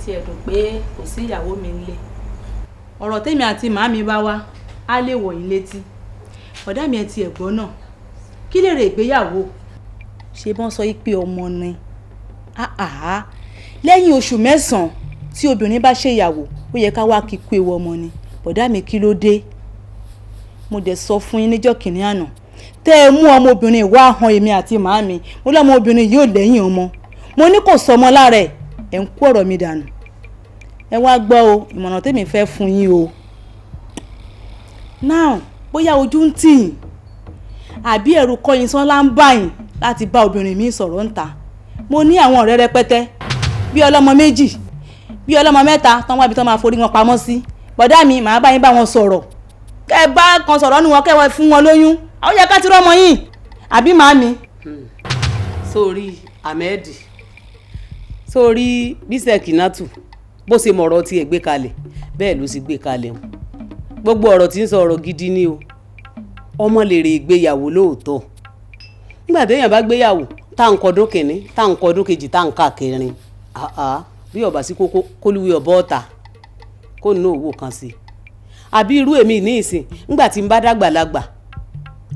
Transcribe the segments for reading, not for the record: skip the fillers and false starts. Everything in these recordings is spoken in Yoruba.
tiẹ̀ dùn pé kò sí ìyàwó mi nílé. Ọ̀rọ̀ tèmi àti màámi bá wá á lè wọ̀ yín létí. Ọ̀dá mi ẹ ti ẹ̀gbọ́n náà kí lè rè ìgbéyàwó ṣe bọ́n sọ pé ọmọ ni lẹ́yìn oṣù 9 tí obìnrin bá ṣe ìyàwó ó yẹ ká wá kíkú ewu ọmọ ni. Bọ̀dá mi kí ló dé? Mo dẹ̀ sọ fún yín níjọ́ kìíní àná tẹ́ ẹ mú ọmọbìnrin wá han èmi àti màámi mo lọ́mọbìnrin yóò lẹ́yìn ọmọ mo ní kò sọmọ lára ẹ̀ ń kó ọ̀rọ̀ mi dànù. Ẹ wá gbọ́ o ìmọ̀ràn tèmi fẹ́ fún yín o. Now bóyá ojú ń tì yín àbí ẹ̀rù kọyìn sọ́lá ń bà yín láti bá obìnrin mi sọ̀rọ̀ ń ta. Mo ní àwọn ọ̀rẹ́ rẹpẹtẹ bí ọlọ́mọ 2 bí ọlọ́mọ 3 tán wábi tán máa forí wọn pamọ́ sí. Bọ̀dá mi màá bá yín bá wọn sọ̀rọ̀ kẹ́ bá kan sọ̀rọ̀ nù wọn kẹ́ wọ́n fún wọn lóyún àwọn yẹ ká ti rọ́mọ yín àbí màámi. Sórí Ahmed sórí bísẹ̀ kìnnàtù bó ṣe mọ̀rọ̀ tí ẹ̀ gbé kalẹ̀ bẹ́ẹ̀ ló sì gbé kalẹ̀ o. Gbogbo ọ̀rọ̀ tí ń sọ ọ̀rọ̀ gidi ni o. Ọmọ lè rè ìgbéyàwó lóòótọ́ nígbà téèyàn bá gbéyàwó tá ń kọdún kìíní tá ń kọdún kejì tá ń káàkiri bí ọba sí kókó kólúwé ọba ọ̀tà kó ní òwò kan sí. Àbí irú èmi ní ìsìn nígbà tí ń bá dàgbàlagbà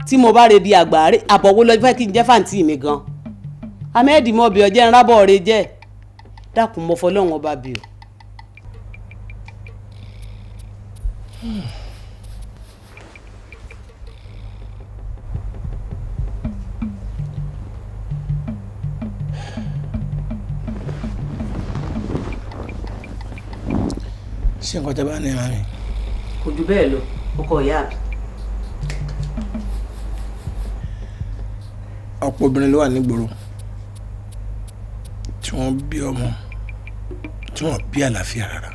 tí mo bá re di àgbà àbọ̀wọ́ lọ fẹ́ kí n jẹ́ fàǹtì mi gan. Ahmed mọ̀ bí ọjẹ́ ń rábọ̀ rẹ jẹ́ dákun mọ́ fọlọ́run ọba bí o. Ṣé nǹkan tẹ́ bá ní ara mi? Kò jù bẹ́ẹ̀ lọ ọkọ ìyá mi. Ọ̀pọ̀ obìnrin ló wà nígboro tí wọ́n bí ọmọ tí wọ́n bí àlàáfíà rárá.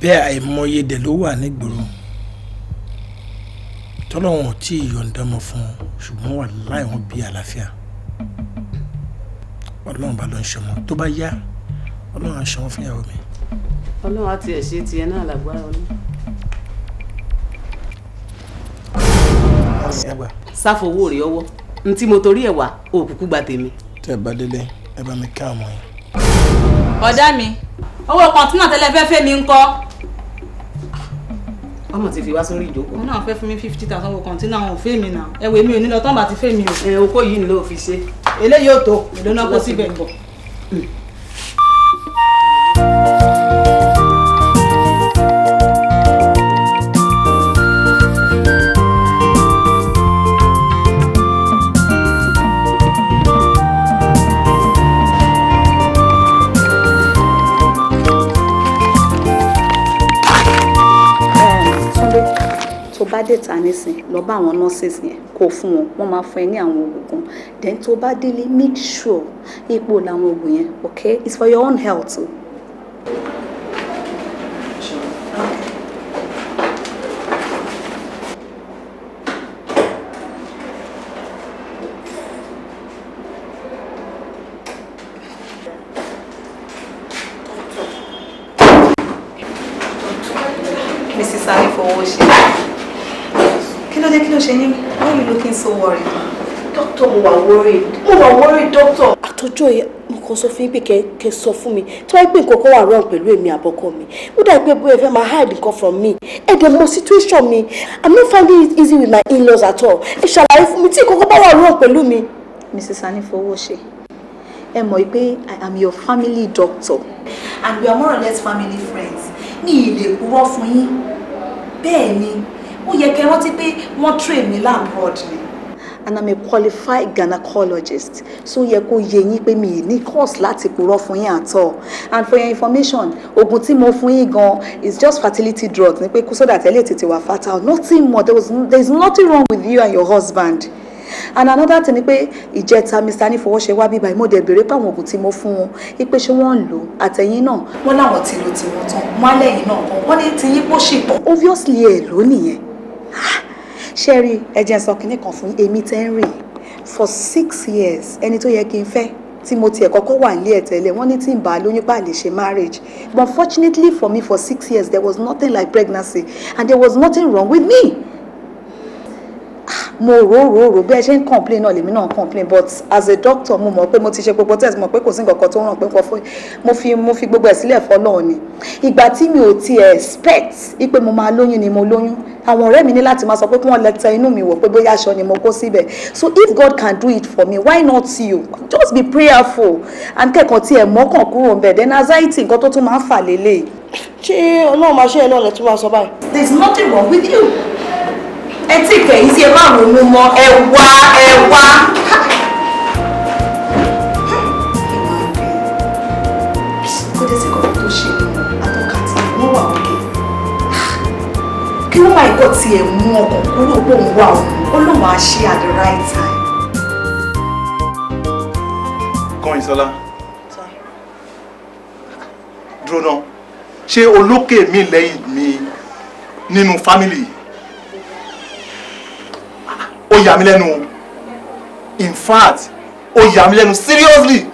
Bẹ́ẹ̀ àìmọye dẹ̀ ló wà nígboro tọ́lọ́wọ́n ò tí ì yọ̀ǹda ọmọ fún wọn ṣùgbọ́n wà láì wọ́n bí àlàáfíà. Ọlọ́run bá lọ ń ṣọmọ tó bá yá Ọlọ́run á ṣọmọ fún ìyàwó mi. Ọlọ́run á tiẹ̀ ṣe tiẹ̀ náà lágbára Ọlọ́run. Sáfowó rè ọwọ́ n tí mo torí ẹ̀ wá òkùnkùn gba tèmi. Tẹ́ ẹ bá délé ẹ bá mi ká ọmọ yẹn. Ọ̀dá mi owó kọ̀ǹtínà tẹ́lẹ̀ fẹ́ fẹ́ mi ń kọ́. Ọmọ ti fi wá sórí ìjókòó. Òun náà fẹ́ fún mi 50,000 owó kọ̀ǹtínà wọn ò fẹ́ mi náà ẹ̀wẹ̀ mi ò ní lọ tán bá ti fẹ́ mi o. Okó yìí ni ló fi ṣe. Eléyìí ò tó èlò náà kó síbẹ̀ bọ̀. Bá dé ta nísìn lọ bá àwọn nurses yẹn kó fún wọn wọ́n máa fún ẹ ní àwọn oògùn kan then tó bá délé make sure ipò làwọn oògùn yẹn okay it's for your own health too. Mrs. Arifowose. Kí ló ṣe yín? Why are you looking so worried? Doctor, mo wà worried, doctor. Àtọ́jọ́ yẹn mo kàn sọ fún yín pé kẹ́ sọ fún mi tí wọ́n pè nǹkan kan wà wrong pẹ̀lú èmi àbọ̀kọ mi. Ó dà pé bóyá ẹ fẹ́ máa hide nǹkan from me. Ẹ dẹ̀ mọ̀ situation mi. I'm not finding it easy with my in-laws at all. Ẹ ṣàlàyé fún mi tí nǹkan kan bá wà wrong pẹ̀lú mi. Mrs. Arifowose, ẹ mọ̀ pé I am your family doctor and we are more or less family friends. Mi ì lè purọ́ fún yín. Bẹ́ẹ̀ ni ó yẹ kẹ́ rántí pé wọ́n train mi labroad ni. And I'm a qualified gynecologist so yẹ kó yé yín pé mi ì ní course láti purọ́ fún yín at all. And for your information oògùn tí mo fún yín gan is just fertility drugs ni pé so that ẹ lè tètè wà fertile, nothing more. There is nothing wrong with you and your husband. And another thing ni pé ìjẹta Mr. Arifowose wá bíbá ìmọ̀dé béèrè pé àwọn oògùn tí mo fún wọn ipe ṣé wọ́n ń lò àtẹ̀yìn náà wọ́n láwọn ti lò tiwọn tán wọ́n á lẹ́yìn náà kan wọ́n ní tiyín pọ̀ ṣì pọ̀. Obviously ẹ̀ ló nìyẹn. Sherry, ẹ jẹ́ sọ kinní kan fún èmi tẹ́ ń rìn for 6 years ẹni tó yẹ kí n fẹ́ tí mo tiẹ̀ kọ́kọ́ wà nílé ẹ̀ tẹ́lẹ̀ wọ́n ní tí n bá lóyún pa lè ṣe marriage but fortunately for me for 6 years there was nothing like pregnancy and there was nothing wrong with me. mo rò bí ẹ ṣe ń complain náà lèmi náà complain but as a doctor mo mọ̀ pé mo ti ṣe gbogbo test mọ̀ pé kò sí nǹkan kan tó ràn pé nǹkan fún mo fi gbogbo ẹ̀ sílẹ̀ fọ́lọ́run ni ìgbà tí mi ò ti expect pé mo máa lóyún ni mo lóyún àwọn ọ̀rẹ́ mi ní láti máa sọ pé kí wọ́n lẹ́tẹ̀ inú mi wò pé bóyá aṣọ ni mo kó síbẹ̀ so if God can do it for me why not you just be prayerful and kẹ́kọ̀ọ́ tí ẹ̀ mọ́kàn kúrò ń bẹ̀ then anxiety nǹkan tó tún máa ń fà lélẹ̀. ṣé ọlọ́run máa ṣe ẹ̀ náà lẹ́tọ́ máa sọ báyìí. there is nothing wrong with you. ẹ tí kẹ̀yìn sí ẹ máa ronú mọ́ ẹ wá. kó dé sí kọ́kọ́ tó ṣe àtọ́ka tí wọ́n wà òkè kí wọ́n máa kọ́ tiẹ̀ mú ọkàn kúrò pé òun wà òun ó lóun á ṣe at the right time. Kọ́yìnsọ́lá dúró náà ṣé olókè mi lẹ́yìn mi nínú fámìlì ó yà mí lẹ́nu in fact ó yà mí lẹ́nu seriously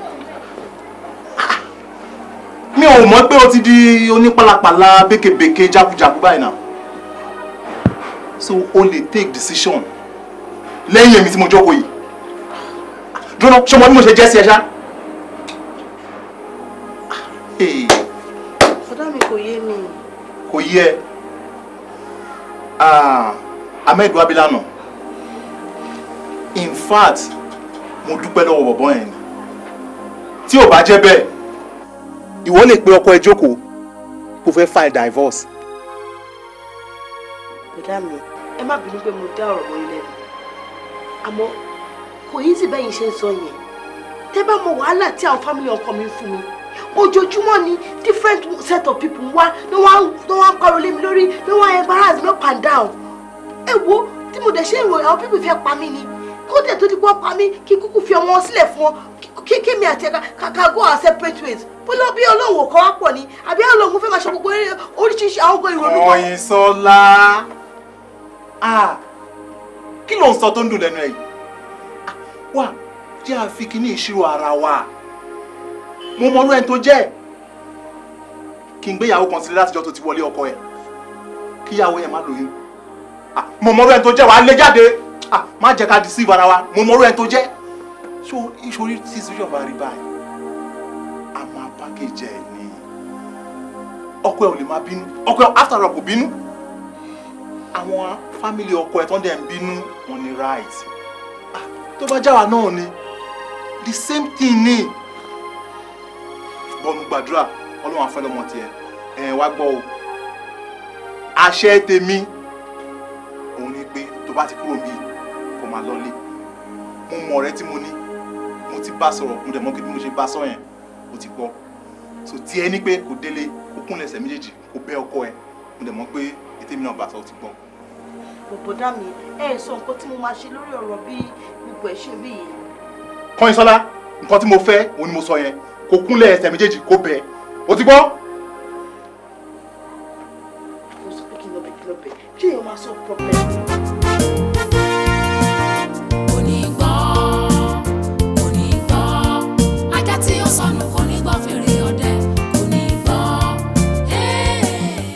mi ò mọ̀ pé o ti di onípàlàpàlà békebèke jákujàku báyìí náà so o lè take decision lẹ́yìn èmi tí mo jókòó yìí dúró náà ṣé mo bí mo ṣe jẹ́ sí ẹ ṣá. ọ̀dọ́ mi kò yé mi. kò yé ẹ Ahmed Wabilana in fact mo dúpẹ́ lọ́wọ́ bọ̀bọ́ yẹn ni tí ò bá jẹ́ bẹ́ẹ̀ ìwọ lè pe ọkọ ẹ jókòó kó fẹ́ file divorce. bùdá mi ẹ má bínú pé mo dá ọ̀rọ̀ mọ́ ilé mi àmọ́ kò yí sí bẹ́yìn ṣe ń sọ yẹn tẹ́ bá mọ wàhálà tí àwọn family ọkọ mi ń fún mi ojoojúmọ́ ni different set of people wá ní wọ́n á kọ́rọ̀ lé mi lórí ní wọ́n á embarrass me up and down ẹ wo tí mo dẹ̀ ṣe ìròyìn àwọn people fẹ́ pa mí ni kó tẹ̀ tó ti pọ́ pa mí kí kúkú fi ọmọ sílẹ̀ fún ọ kí mi àti ẹ̀ka go our separate ways bóyá bí ọlọ́run ò kọ́ wá pọ̀ ni àbí ọlọ́run fẹ́ máa ṣe gbogbo oríṣiríṣi àwọn ọgbọ́n ìrònú. Kọ́yìnsọ́lá kí ló ń sọ tó ń dùn lẹ́nu ẹ̀ yìí wá jẹ́ àfi kíní ìṣirò ara wa mo mọ orú ẹni tó jẹ́ kí n gbéyàwó kan sílẹ̀ látijọ́ tó ti wọlé ọkọ ẹ̀ kíyàwó ẹ̀ má lóyún mo mọ orú ẹni tó jẹ́ wàá lé jáde má jẹ́ ká deceive ara wa mo mọ orú ẹni tó jẹ́ so ìṣòrí tí ìṣòrí ọba rí báyìí a máa package ẹ̀ ní ọkọ ẹ̀ ò lè máa bínú ọkọ ẹ̀ after all kò bínú àwọn family ọkọ ẹ̀ tó ń dẹ̀ ń bínú wọn ni right tó bá jáwa náà ni the same thing ni bọ́ọ̀mù gbàdúrà ọlọ́run àfẹ́ lọ́mọ tiẹ̀ wá gbọ́ o àṣẹ tèmi òun ni pé tó bá ti kúrò bíi kò máa lọ lé mo mọ ọ̀rẹ́ tí mo ní mo ti bá sọ̀rọ̀ mo dẹ̀ mọ̀ pé bí mo ṣe bá sọ yẹn mo ti gbọ́ so tí ẹ ní pé kò délé kó kúnlẹ̀ ẹsẹ̀ méjèèjì kó bẹ́ ọkọ ẹ mo dẹ̀ mọ̀ pé ètè mi náà bá sọ ó ti gbọ́. bòbòdá mi ẹ sọ nǹkan tí mo máa ṣe lórí ọ̀rọ̀ bí gbogbo ẹ̀ ṣe bí yìí. Kọ́yìnsọ́lá nǹkan tí mo fẹ́ òun ni mo sọ yẹn kó kúnlẹ̀ ẹsẹ̀ méjèèjì kó bẹ́ ó ti gbọ́. mo sọ pé kí lọ bẹ ṣé èèyàn máa sọ problem.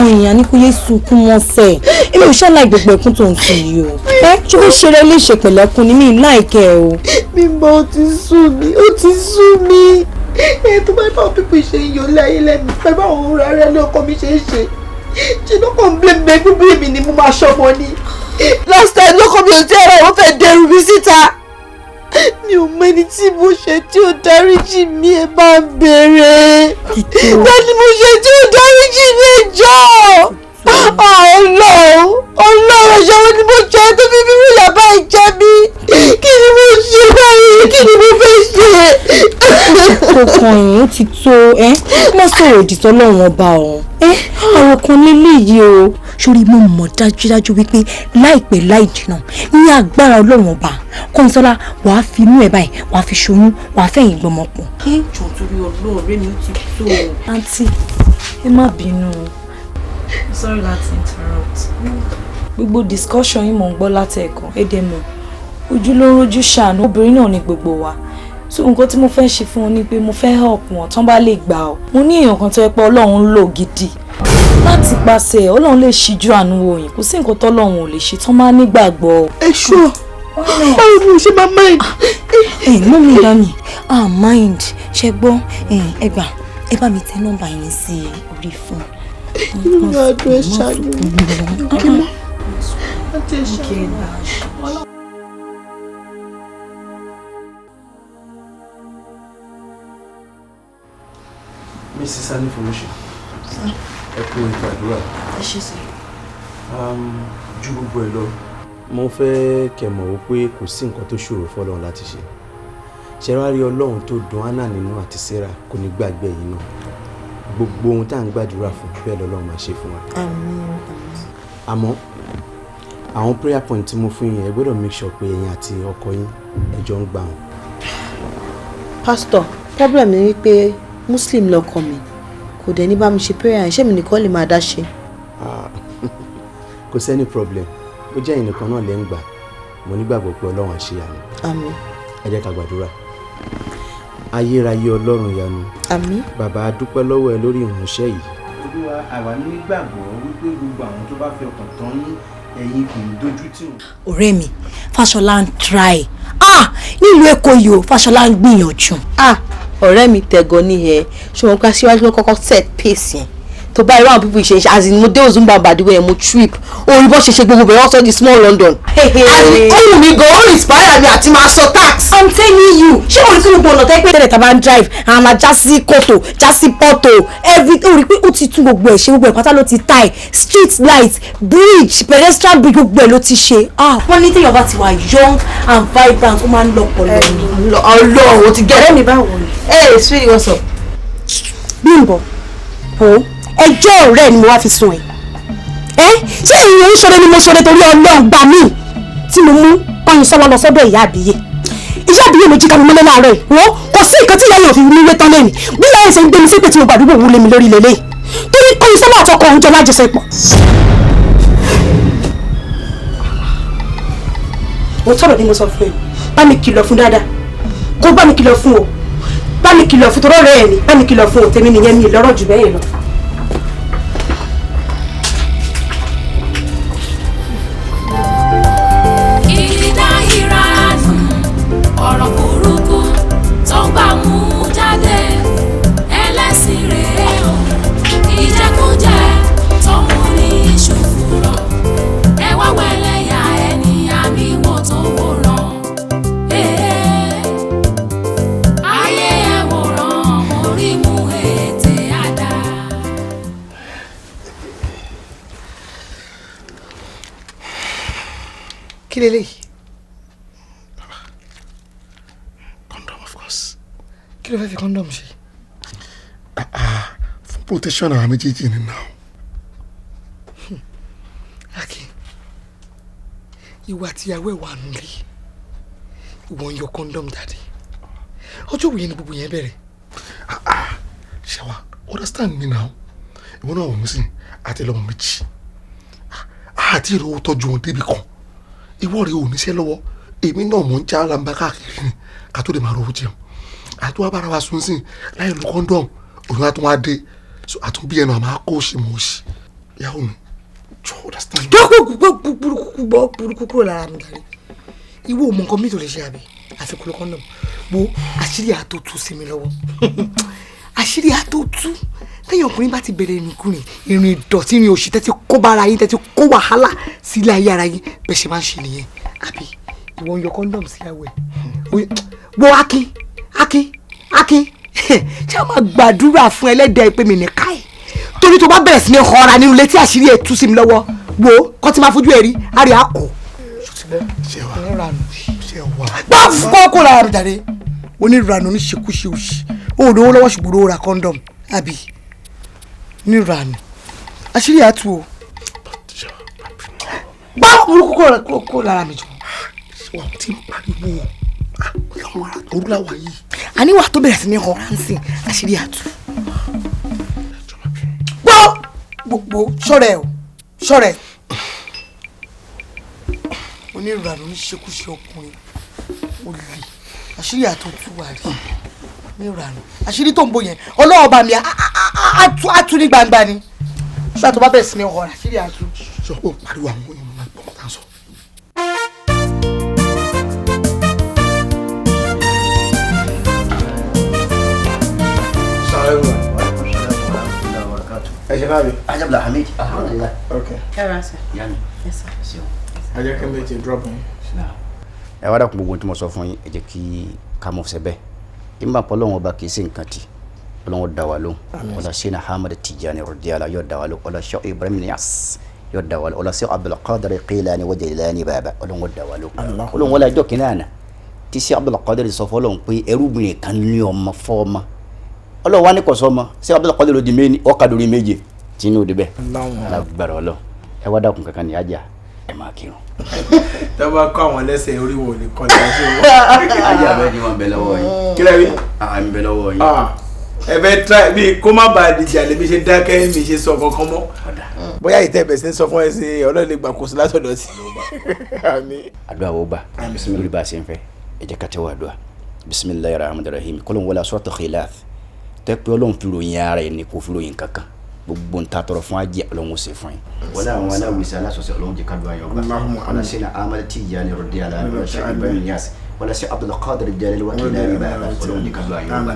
èèyàn ní kó yé sunkún mọ́sẹ̀ èmi ò ṣàlàyé gbogbo ẹkún tó ń tu yìí o ṣé ó ṣeré léṣe pẹ̀lẹ́kún ni mí láìkẹ́ o. Bímbọ́ ó ti sú mi tó bá bá pípé ṣe ń yọ láyé lẹ́nu pẹ́ bá òun rẹ̀ rẹ̀ ní ọkọ mi ṣe é ṣe ló kàn ń blame me gbogbo èmi ni mo máa ṣọmọ ni last time lọ́kọ mi ò tí ẹ̀rọ ìwọ́n fẹ́ dẹrù mi síta mi ò mọ ẹni tí mo ṣe tí ó dáríjì mi ẹ bá ń béèrè bẹ́ẹ̀ni mo ṣe tí ó dáríjì mi ẹjọ́ ọlọ́run ẹ̀ṣẹ̀ wo ni mo ṣe tó fi fífi ìyàbá ìjẹ mi kí ni mo ṣe báyìí kí ni mo fẹ́ ṣe. kò kàn yín ó ti tó má sọ̀rọ̀ òdì sọ́lọ́run ọba ọ̀hún àwọn kan lélẹ́yìí o sórí mo mọ̀ dájúdájú wípé láìpẹ́ láì jìnnà ní agbára ọlọ́run ọba Kọ́yìnsọ́lá wàá fi inú ẹ̀ báyìí wàá fi ṣoyún wàá fẹ̀yìn gbọmọ pọ̀. jọ torí ọlọ́run rẹ mi ó ti tó o. àǹtí ẹ má bínú o. Sorry láti interrupt. Gbogbo discussion yìí mò ń gbọ́ láti ẹ̀kan èdè mọ̀ ojú ló ń rojú ṣàánú obìnrin náà ni gbogbo wa so nǹkan tí mo fẹ́ ṣe fún wọn ni pé mo fẹ́ help wọn tán bá lè gbà ọ́ mo ní èèyàn kan tó yẹ pé Ọlọ́run ń lò gidi láti pàṣẹ Ọlọ́run lè ṣíjú àánú wò yín kò sí nǹkan tọ́lọ́run ò lè ṣe tán máa nígbàgbọ́. ẹ ṣọ́ báwo ni mo ṣe máa mind. Mú mi bá mi mind ṣe gbọ́ ẹgbà ẹ bá mi tẹ nọ́mbà yín sí orí fún. Inú àdó ẹ ṣáájú kí mọ́ àti ẹ ṣáájú. Mrs. Information. Ẹ kú ìgbàdúrà. Ẹ ṣé sir. Ju gbogbo ẹ lọ. Mo fẹ́ kẹ́ mọ̀ wípé kò sí nǹkan tó ṣòro fọ́lọ́run láti ṣe. Ṣé wá rí Ọlọ́run tó dùn Hánà nínú àti Sárà kò ní gbàgbé yín náà. Gbogbo ohun tá à ń gbàdúrà fún bẹ́ẹ̀ lọ́lọ́run máa ṣe fún wa. Àmín. Àmọ́ àwọn prayer point tí mo fún yín ẹ gbọ́dọ̀ make sure pé ẹ̀yin àti ọkọ yín ẹ jọ ń gbà wọn. Pastor, problem ni wípé Muslim lọkọ mi kò dẹ̀ ní bá mi ṣe prayer ẹ̀ ṣé mi nìkan lè máa dá ṣe. Kò sẹ́ni problem ó jẹ́ ìnìkan náà lẹ́ ń gbà mo nígbàgbọ́ pé Ọlọ́run á ṣe àmì. Àmín. Ẹ jẹ́ ká gbàdúrà. Ayérayé Ọlọ́run ìyanu. Àmín. Bàbá a dúpẹ́ lọ́wọ́ ẹ lórí ìránṣẹ́ yìí. Olúwa àwa nígbàgbọ́ wípé gbogbo àwọn tó bá fi ọkàn tán yín ẹ̀yin kì í dojú tì wọ́n. Ọ̀rẹ́ mi Fáṣọlá ń try nílùú Èkó yìí o Fáṣọlá ń gbìyànjú. Ọ̀rẹ́ mi tẹ̀gọ́ ní ẹ ṣùgbọ́n ká síwájú ló kọ́kọ́ set pace yẹn tó bá irú àwọn pípọ̀ ìṣe as in mo dé Ozumba Badiwe yẹn mo trip orí bó ṣe gbogbo bẹ̀rẹ̀ wọ́n sọ di small London. Ohun mi gan ó inspire mi àti máa sọ tax. I'm telling you ṣé o rí kí gbogbo ọ̀nà tẹ́ pé tẹ́lẹ̀ tá a bá ń drive àwọn máa já sí kòtò já sí pọ́tò everything o rí pé ó ti tún gbogbo ẹ̀ ṣe gbogbo ẹ̀ pátá ló ti tie street light bridge pedestrian bridge gbogbo ẹ̀ ló ti ṣe. Wọ́n ní téèyàn bá ti wà young and vibrant ó máa ń lọ pọ̀lọ́ ni. Ọlọ́run o ti gẹ̀rẹ́ mi báwo ni. Sweetie what's up. Bímbọ́ ẹjọ́ ọ̀rẹ́ ni mo wá fi sùn ẹ̀ ṣé ìyẹn ń ṣọ̀rẹ́ ni mo ṣọ̀rẹ́ torí Ọlọ́run gbà mí tí mo mú ọyìn sọ́wọ́ lọ sọ́dọ̀ ìyá àbíyè ló jí ká mi mọ́lẹ́ láàárọ̀ yìí wọ́n kò sí nǹkan tí ìyá yẹn ò fi mi wé tán lẹ́nu bí ìyá yẹn ṣe ń gbé mi sí pé tí mo gbàdúgbò wú lé mi lórí lélẹ̀ torí ọyìn sọ́wọ́ àtọkọ òun jọ lájọṣepọ̀. mo tọrọ ni mo sọ fún ẹ bá mi kìlọ̀ fún dáadáa kó bá mi kìlọ̀ fún o bá mi kìlọ̀ fún torọ́ rẹ̀ mi bá mi kìlọ̀ fún o tèmi nìyẹn mi lọ́rọ̀ jù bẹ́ẹ̀ lọ. ọ̀rọ̀ burúkú tó ń gbà mú jáde ẹlẹ́sìn rèé o ìjẹkújẹ tó mú ní ìṣòfò ẹ wá wẹlẹ́yà ẹni àmì wọn tó wòran ayé ẹ wòran orí mú ètè àdá. kí lélẹ́yìí. kí ló fẹ́ fi kọ́ńdọ̀mù ṣe. fún protection àwọn méjèèjì ni náà. Akin ìwà àtìyàwó ẹ̀ wà nílé ìwọ ń yọ kọ́ńdọ̀mù jáde ọjọ́ òwúyẹ ni gbogbo yẹn bẹ̀rẹ̀. ṣé wa understand me now ìwọ náà wọ̀ mí sí àti lọ́mọ méjì àti ìrọ̀wọ́ tọ́jú wọn débi kan ìwọ rẹ̀ ò níṣẹ́ lọ́wọ́ èmi náà mọ̀ ń já làǹbá káàkiri ni ká tó lè máa rówó jẹun àti wàá bára wa sùn sí láì lo kọ́ńdọ̀m òun àti wọn á dé àtúnbí ẹnu àmọ́ akó òsì mọ̀ òsì ìyàwó mi jọ understand. gbọ́ burúkú kúrò lára mi gàrí ìwọ ò mọ nǹkan mi tó lè ṣe àbí àfikún lo kọ́ńdọ̀m wo àṣírí àtòtú sí mi lọ́wọ́ àṣírí àtòtú tẹ́yìn ọkùnrin bá ti bẹ̀rẹ̀ ìrìnkúrìn ìrìn ìdọ̀tí ìrìn òṣì tẹ́tí kó bára yín tẹ́tí kó wàhálà sílé ayé ara yín bẹ́ẹ̀ ṣe máa ń ṣe nìyẹn àbí ìwọ ń yọ kọ́ńdọ̀m síyàwó ẹ̀ wo Akin ṣé a máa gbàdúrà fún ẹlẹ́dẹ̀ pé mi ní ká ẹ̀ torí tó bá bẹ̀rẹ̀ sí ní ọ̀ra nínú ilé tí àṣírí ẹ̀ tú sí mi lọ́wọ́ wo kọ́ tí máa fojú ẹ̀ rí àrí àkọ́. gbọ́ kó lára mi jáde onírànù oníṣekúṣe òṣì òun lówó lọ́wọ́ ṣùgbọ́n ó ra kọ́ńdọ̀m àbí onírànù àṣírí àtú o gbọ́ burúkú kó lára mi jù. wà á ti pariwo àwọn ará tó rúláwà yìí. àníwá tó bẹ̀rẹ̀ sí ní ọ̀rá ń sìn àṣírí àtú. gbọ́ gbogbo ṣọ́rẹ̀ onírànù oníṣekúṣe ọkùnrin olè àṣírí àtúntò wà rí onírànù àṣírí tó ń bọ̀ yẹn ọlọ́wọ́ bá mi àtú ní gbangba ni ṣé àtọ́ bá bẹ̀rẹ̀ sí ní ọ̀rá àṣírí àtú. sọ pé pariwo àwọn èèyàn máa gbọ́ kọ́ta sọ. ṣe káàbí. ajabla hamid alhamdulilah. ok. ẹ ra sẹ. ìyá mi. ẹ sọ. ẹ jẹ́ kí n bẹ ti drop yín. ẹ wá dàkún gbogbo tí mo sọ fún yín ẹ jẹ́ kí ká mọ̀ ṣe bẹ́ẹ̀ ìmọ̀ pọ̀ lọ́wọ́ ọba kì í ṣe nǹkan tì ọlọ́wọ́ dá wa lóhùn ọlá sẹ́nà Ahmad Tijani rọ̀díàlà yóò dá wa lóhùn ọlá Sheikh Ibrahim Niass yóò dá wa lóhùn ọlá Sheikh Abdul Qadir Qilani wa Jilani bàbá ọlọ́wọ́ dá wa lóhùn ọlọ́wọ́ wọlé ẹjọ́ kìnìún àná tí Sheikh Abdul Qadir sọ fọlọ́hùn pé ẹrúbìnrin kan ní ọmọ fọ́ọ̀mà ọlọ́wọ́ wa ní kò sọ́mọ Sheikh Abdul Qadir ló di ọ̀kadùrí méje tí inú òde bẹ́ẹ̀ lágbára ọlọ́ ẹ wá dákun kankan ní ajá ẹ máa kírun. tẹ́ bá kọ́ àwọn ẹlẹ́sẹ̀ orí wo lè kọ́ ní aṣọ wọn. ajá bẹ́ẹ̀ ni wọ́n bẹ lọ́wọ́ yín. kílẹ̀ rí. ń bẹ lọ́wọ́ yín. ẹ fẹ́ try bí kó má bàa dìjà lè bí ṣe dákẹ́ mi ṣe sọ kankan mọ́. bóyá ìtẹ́ bẹ̀ sí ń sọ fún ẹ sí ọlọ́ọ̀lẹ́ gbàkóso látọ̀dọ̀ sí. àdúrà wo gbà lórí bá a ṣe ń fẹ́ ẹ jẹ́ ká tẹ́wọ́ àdúrà bisimilayi rahman rahim kọ́lọ́n wọlé asọ́tò khilaf tẹ́ pé ọlọ́run fi ròyìn ara ẹ̀ ní kó fi ròyìn kankan gbogbo nta tọrọ fún ajé ọlọ́run ó ṣe fún yín. wọlé àwọn aláwìsí aláṣọṣẹ ọlọ́run jẹ́ kádùn ayọ̀ gbà wọlé sẹ́nà Ahmad Tijani rọ̀díàlà wọlé sẹ́nà Ibrahim Niass wọlé sẹ́nà Abdul Qadir Jalil Qilani bàbá ọlọ́run jẹ́ kádùn ayọ̀ gbà.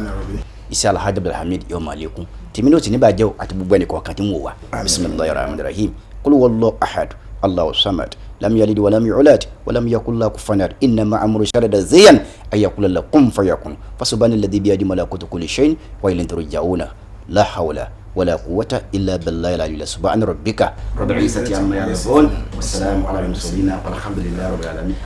iṣẹ́ alhaji abdulhamid yóò máa lékún tèmi ní o ti ní bàjẹ́ o àti gbogbo ẹnì kọ̀ọ̀kan tí ń wò wá bisimilayi rahman rahim kul huwallahu ahad allahu samad lam yalid wa lam yulad wa lam yakul lahu kufuwan ahad innama amru sharada zayan ay yaqula lahu kun fayakun fasubhana alladhi biyadihi malakutu kulli shay'in wa ilayhi turja'una la hawla ولا قوة إلا بالله العلي سبحان ربك رب العزة عما يصفون والسلام على المرسلين والحمد لله رب العالمين.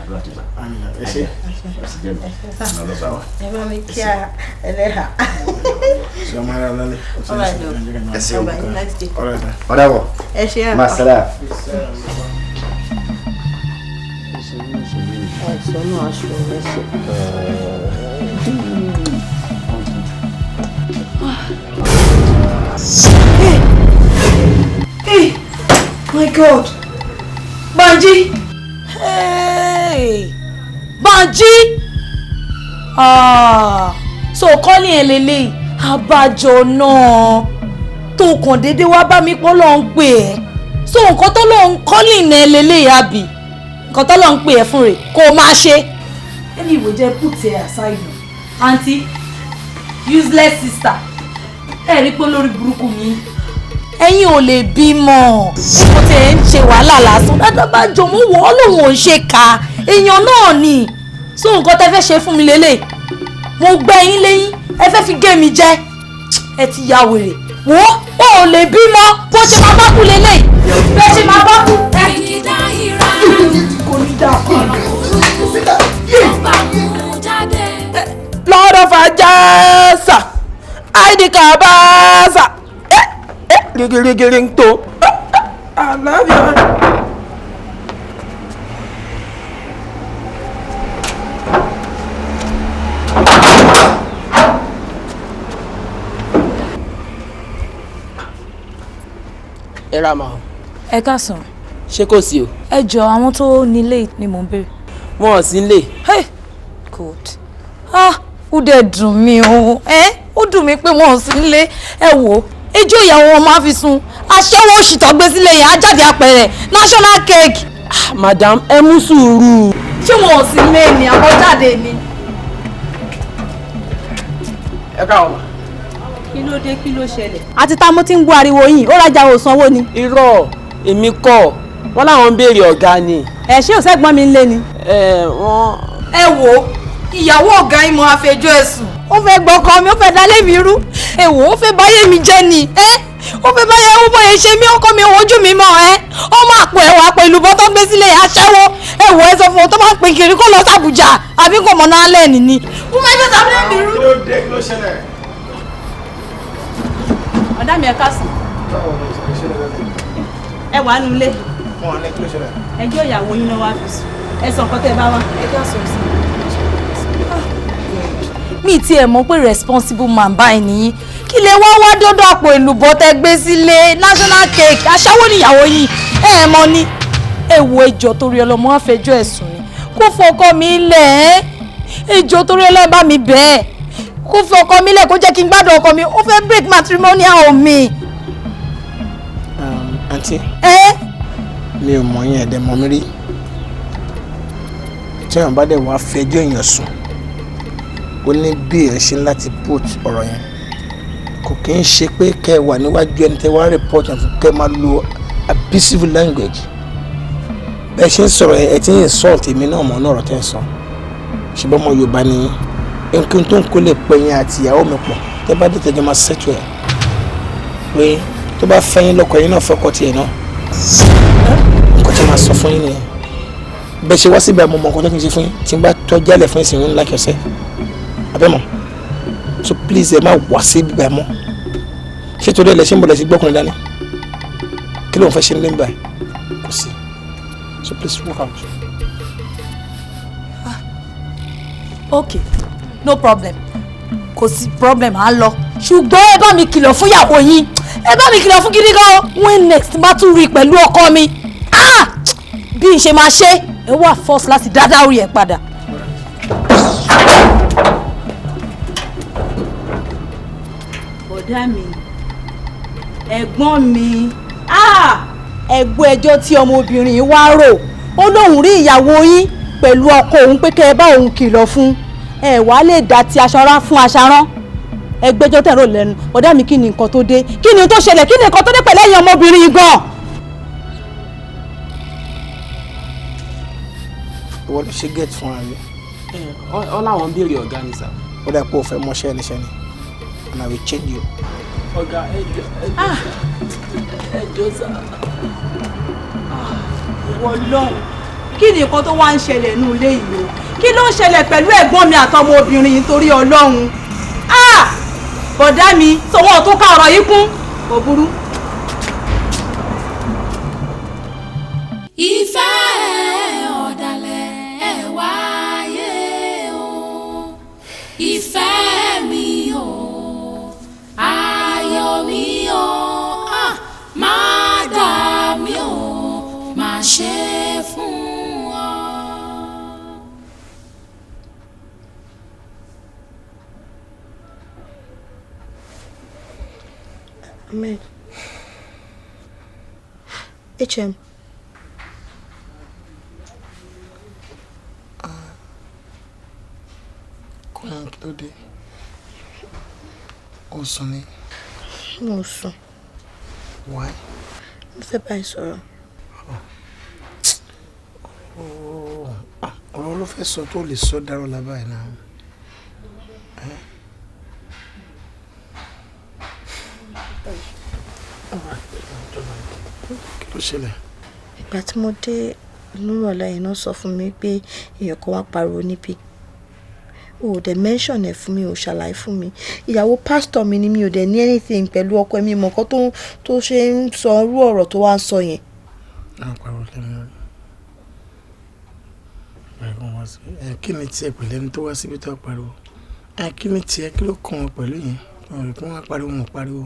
مع السلامة. Hey, my God, Banji, hey, Banji, so calling elele abájọ náà tó kàn dédé wá bá mi pọ́ lọ́n ń pè ẹ́ so nǹkan tó lọ́n calling elele àbí nǹkan tó lọ́n ń pè ẹ́ fún rẹ̀ kó o máa ṣe. ẹni ìwé jẹ́ put ẹ aside aunty useless sister ẹ rí pé lórí burúkú mi ẹ̀yin ò lè bímọ kò tẹ̀ ń ṣe wàhálà lásán dáadáa bá jọ mú wọ́n lòun ò ń ṣe ká èèyàn náà ni so nǹkan tẹ́ fẹ́ ṣe fún mi lélẹ̀ mo gbẹ́ yín lẹ́yìn ẹ fẹ́ fi gé mi jẹ ẹ ti ya wèrè wọ́n ò lè bímọ bó ṣe máa bá kú lélẹ̀ bẹ́ẹ̀ ṣe máa bá kú ẹ kò ní dá fún mi. Lord of Ajasa ID Kabasa Gigiring to I love you. ẹ ra màá. Ẹ káàsán. Ṣé kò sí o? Ẹ jọ àwọn tó nílé ni mò ń béèrè. Wọn ò sí nílé. Hey good. Ó dẹ̀ dùn mí o. Ó dùn mí pé wọn ò sí nílé. Ẹ wò ejò ìyàwó wọn máa fi sun aṣẹ́wó òṣìtọ́ gbé sílé yẹn á jáde apẹ̀rẹ̀ national cake. Madam ẹ mú sùúrù. Ṣé wọn ò sí nílé ni àbọ̀jáde ni? Ẹ káwọn. Kí ló dé kí ló ṣẹlẹ̀. àti ta mo ti ń gbọ́ ariwo yìí ó rajà ò sanwó ni. Irọ́ èmi kọ́ wọ́n láwọn ń béèrè ọ̀gá ni. ẹ ṣé ò sẹ́gbọ́n mi ń lé ni. Wọ́n. Ẹ wò ìyàwó ọ̀gá yín mo àfẹjọ́ ẹ̀sùn. ó fẹ́ gbọ́kọ mi ó fẹ́ dálé mi rú. Ẹ wò ó fẹ́ báyé mi jẹ́ ni. Ó fẹ́ báyé ó bóyá ṣe mí ọkọ mi ojú mi mọ́ ó máa pọ̀ ẹ̀wà pẹ̀lú bọ́ tó gbé sílé aṣẹ́wó. Ẹ wò ẹ sọ fún un tó máa ń pè kiri kó lọ sàbújá àbí kò mọ̀ náà lẹ́ẹ̀ni ni. Ó máa ń fẹ́ sábẹ́ mi rú. Kí ló ṣẹlẹ̀? ọ̀dà mi ẹ káàsán. ẹ wà nù ilé. ẹjọ́ ìyàwó yín náà wá fi sùn. ẹ sọ nǹkan tẹ́ ẹ bá wá. ẹ káàsán sí i. Mi ti ẹ̀ mọ̀ pé responsible man báyìí nìyí kí lè wá dọ́dọ̀ àpò èlùbọ́ tẹ́ gbé sílé national cake aṣáwó níyàwó yìí ẹ mọ̀ ni. Ẹ wo ẹjọ́ torí ọlọ́mọ àfẹjọ́ ẹ̀sùn ni kó fọkọ mi lẹ̀ ẹjọ́ torí ọlọ́mọ bá mi bẹ́ẹ̀ kó fọkọ mi lẹ̀ kó jẹ́ kí n gbádùn ọkọ mi ó fẹ́ break matrimonial home mi. Àǹtí mi ò mọ̀ yín ẹ̀dẹ̀ mọ̀ mi rí tí èèyàn bá dẹ̀ wá fẹjọ́ èèyàn sùn ó ní bí ẹ ṣe láti put ọ̀rọ̀ yẹn kò kí ń ṣe pé kẹ́ ẹ wà níwájú ẹni tẹ́ wá report ẹ̀ fún kẹ́ ẹ máa lo abusive language bẹ́ẹ̀ ṣe ń sọ̀rọ̀ ẹ ti ń insult èmi náà mọ̀ náà ọ̀rọ̀ tẹ́ ń sọ ṣùgbọ́n ọmọ Yorùbá ni nǹkan tó ń kó lè pẹ́ yín àti ìyàwó mi pọ̀ tẹ́ bá dé tẹ́jọ́ máa settle ẹ̀ pé tó bá fẹ́ yín lọ́kọ yín náà fọ́kọ tiẹ̀ náà nǹkan tí máa sọ fún yín nìyẹn bẹ́ẹ̀ ṣe wá síbi àmọ́ ọmọ nǹkan tó kì í ṣe fún yín tí n bá tọ́jú àlẹ́ fún yín sì ń like yourself abẹ́mọ̀ so please ẹ má wá sí ibi àmọ́ ṣé torí ẹ lẹ ṣe ń bọ̀ lẹ sí gbọ́kùnrin dání kí ló ń fẹ́ ṣe nílé nígbà kò sí so please walk out. Okay, no problem. Kò sí problem à ń lọ. Ṣùgbọ́n ẹ bá mi kìlọ̀ fún ìyàwó yín. Ẹ bá mi kìlọ̀ fún gidi gan. When next bá tún rí i pẹ̀lú ọkọ mi. Bí n ṣe máa ṣe, ẹ wà force láti dáadáa orí ẹ̀ padà. Bọ̀dá mi, ẹ̀gbọ́n mi, ẹ̀gbọ́n ẹjọ́ tí ọmọbìnrin wá rò. Ó lóun rí ìyàwó yín pẹ̀lú ọkọ òun pé kẹ́ ẹ bá òun kìlọ̀ fún ẹ wàá lè dá ti aṣara fún aṣarán ẹgbẹ́jọ́ tẹ̀rọ lẹ́nu ọ̀dà mi kí ni nǹkan tó dé kí ni tó ṣẹlẹ̀ kí ni nǹkan tó dé pẹ̀lú ẹ̀yìn ọmọbìnrin gan. ìwọ ló ṣe gate fún ààrẹ. ọ láwọn ń béèrè ọ̀gá ni sà. ó dà pé o fẹ́ mọṣẹ́ níṣẹ́ ni and I will change you. ọ̀gá ẹjọ́ sà. wọ́n lọ́hùn kí ni nǹkan tó wá ń ṣẹlẹ̀ nínú ilé yìí o kí ló ń ṣẹlẹ̀ pẹ̀lú ẹ̀gbọ́n mi àtọmọ obìnrin yìí torí Ọlọ́run bọ̀dá mi sọ̀wọ́n tó ká ọ̀rọ̀ yìí kún kò burú. ìfẹ́ ọ̀dàlẹ̀ ẹ̀ wáyé o ìfẹ́ mi o ayọ̀ mi o má dà mí o má ṣe fún. Amen. HM. Kọ́lá kí ló dé? Ó sùn ni. Mo sùn. Why? Mo fẹ́ bá ẹ sọ̀rọ̀. Ọ̀rọ̀ ló fẹ́ sọ tó lè sọ dárò lábàá ẹ̀ náà. Kí ló ṣẹlẹ̀? Ìgbà tí mo dé inú ìrọ̀lẹ́ yìí náà sọ fún mi pé èèyàn kan wá pariwo níbí. O ò dẹ̀ mention ẹ̀ fún mi, o ṣàlàyé fún mi. Ìyàwó pásítọ̀ mi ni mi ò dẹ̀ ní anything pẹ̀lú ọkọ mi mọ̀ nǹkan tó ṣe ń sọ irú ọ̀rọ̀ tó wá ń sọ yẹn. Pariwo lẹ́nu. Kí ni tiẹ̀ pẹ̀lú ẹni tó wá síbi tó pariwo? Kí ni tiẹ̀ kí ló kàn wọ́n pẹ̀lú yẹn? Wọ́n rí kí wọ́n pariwo wọn pariwo.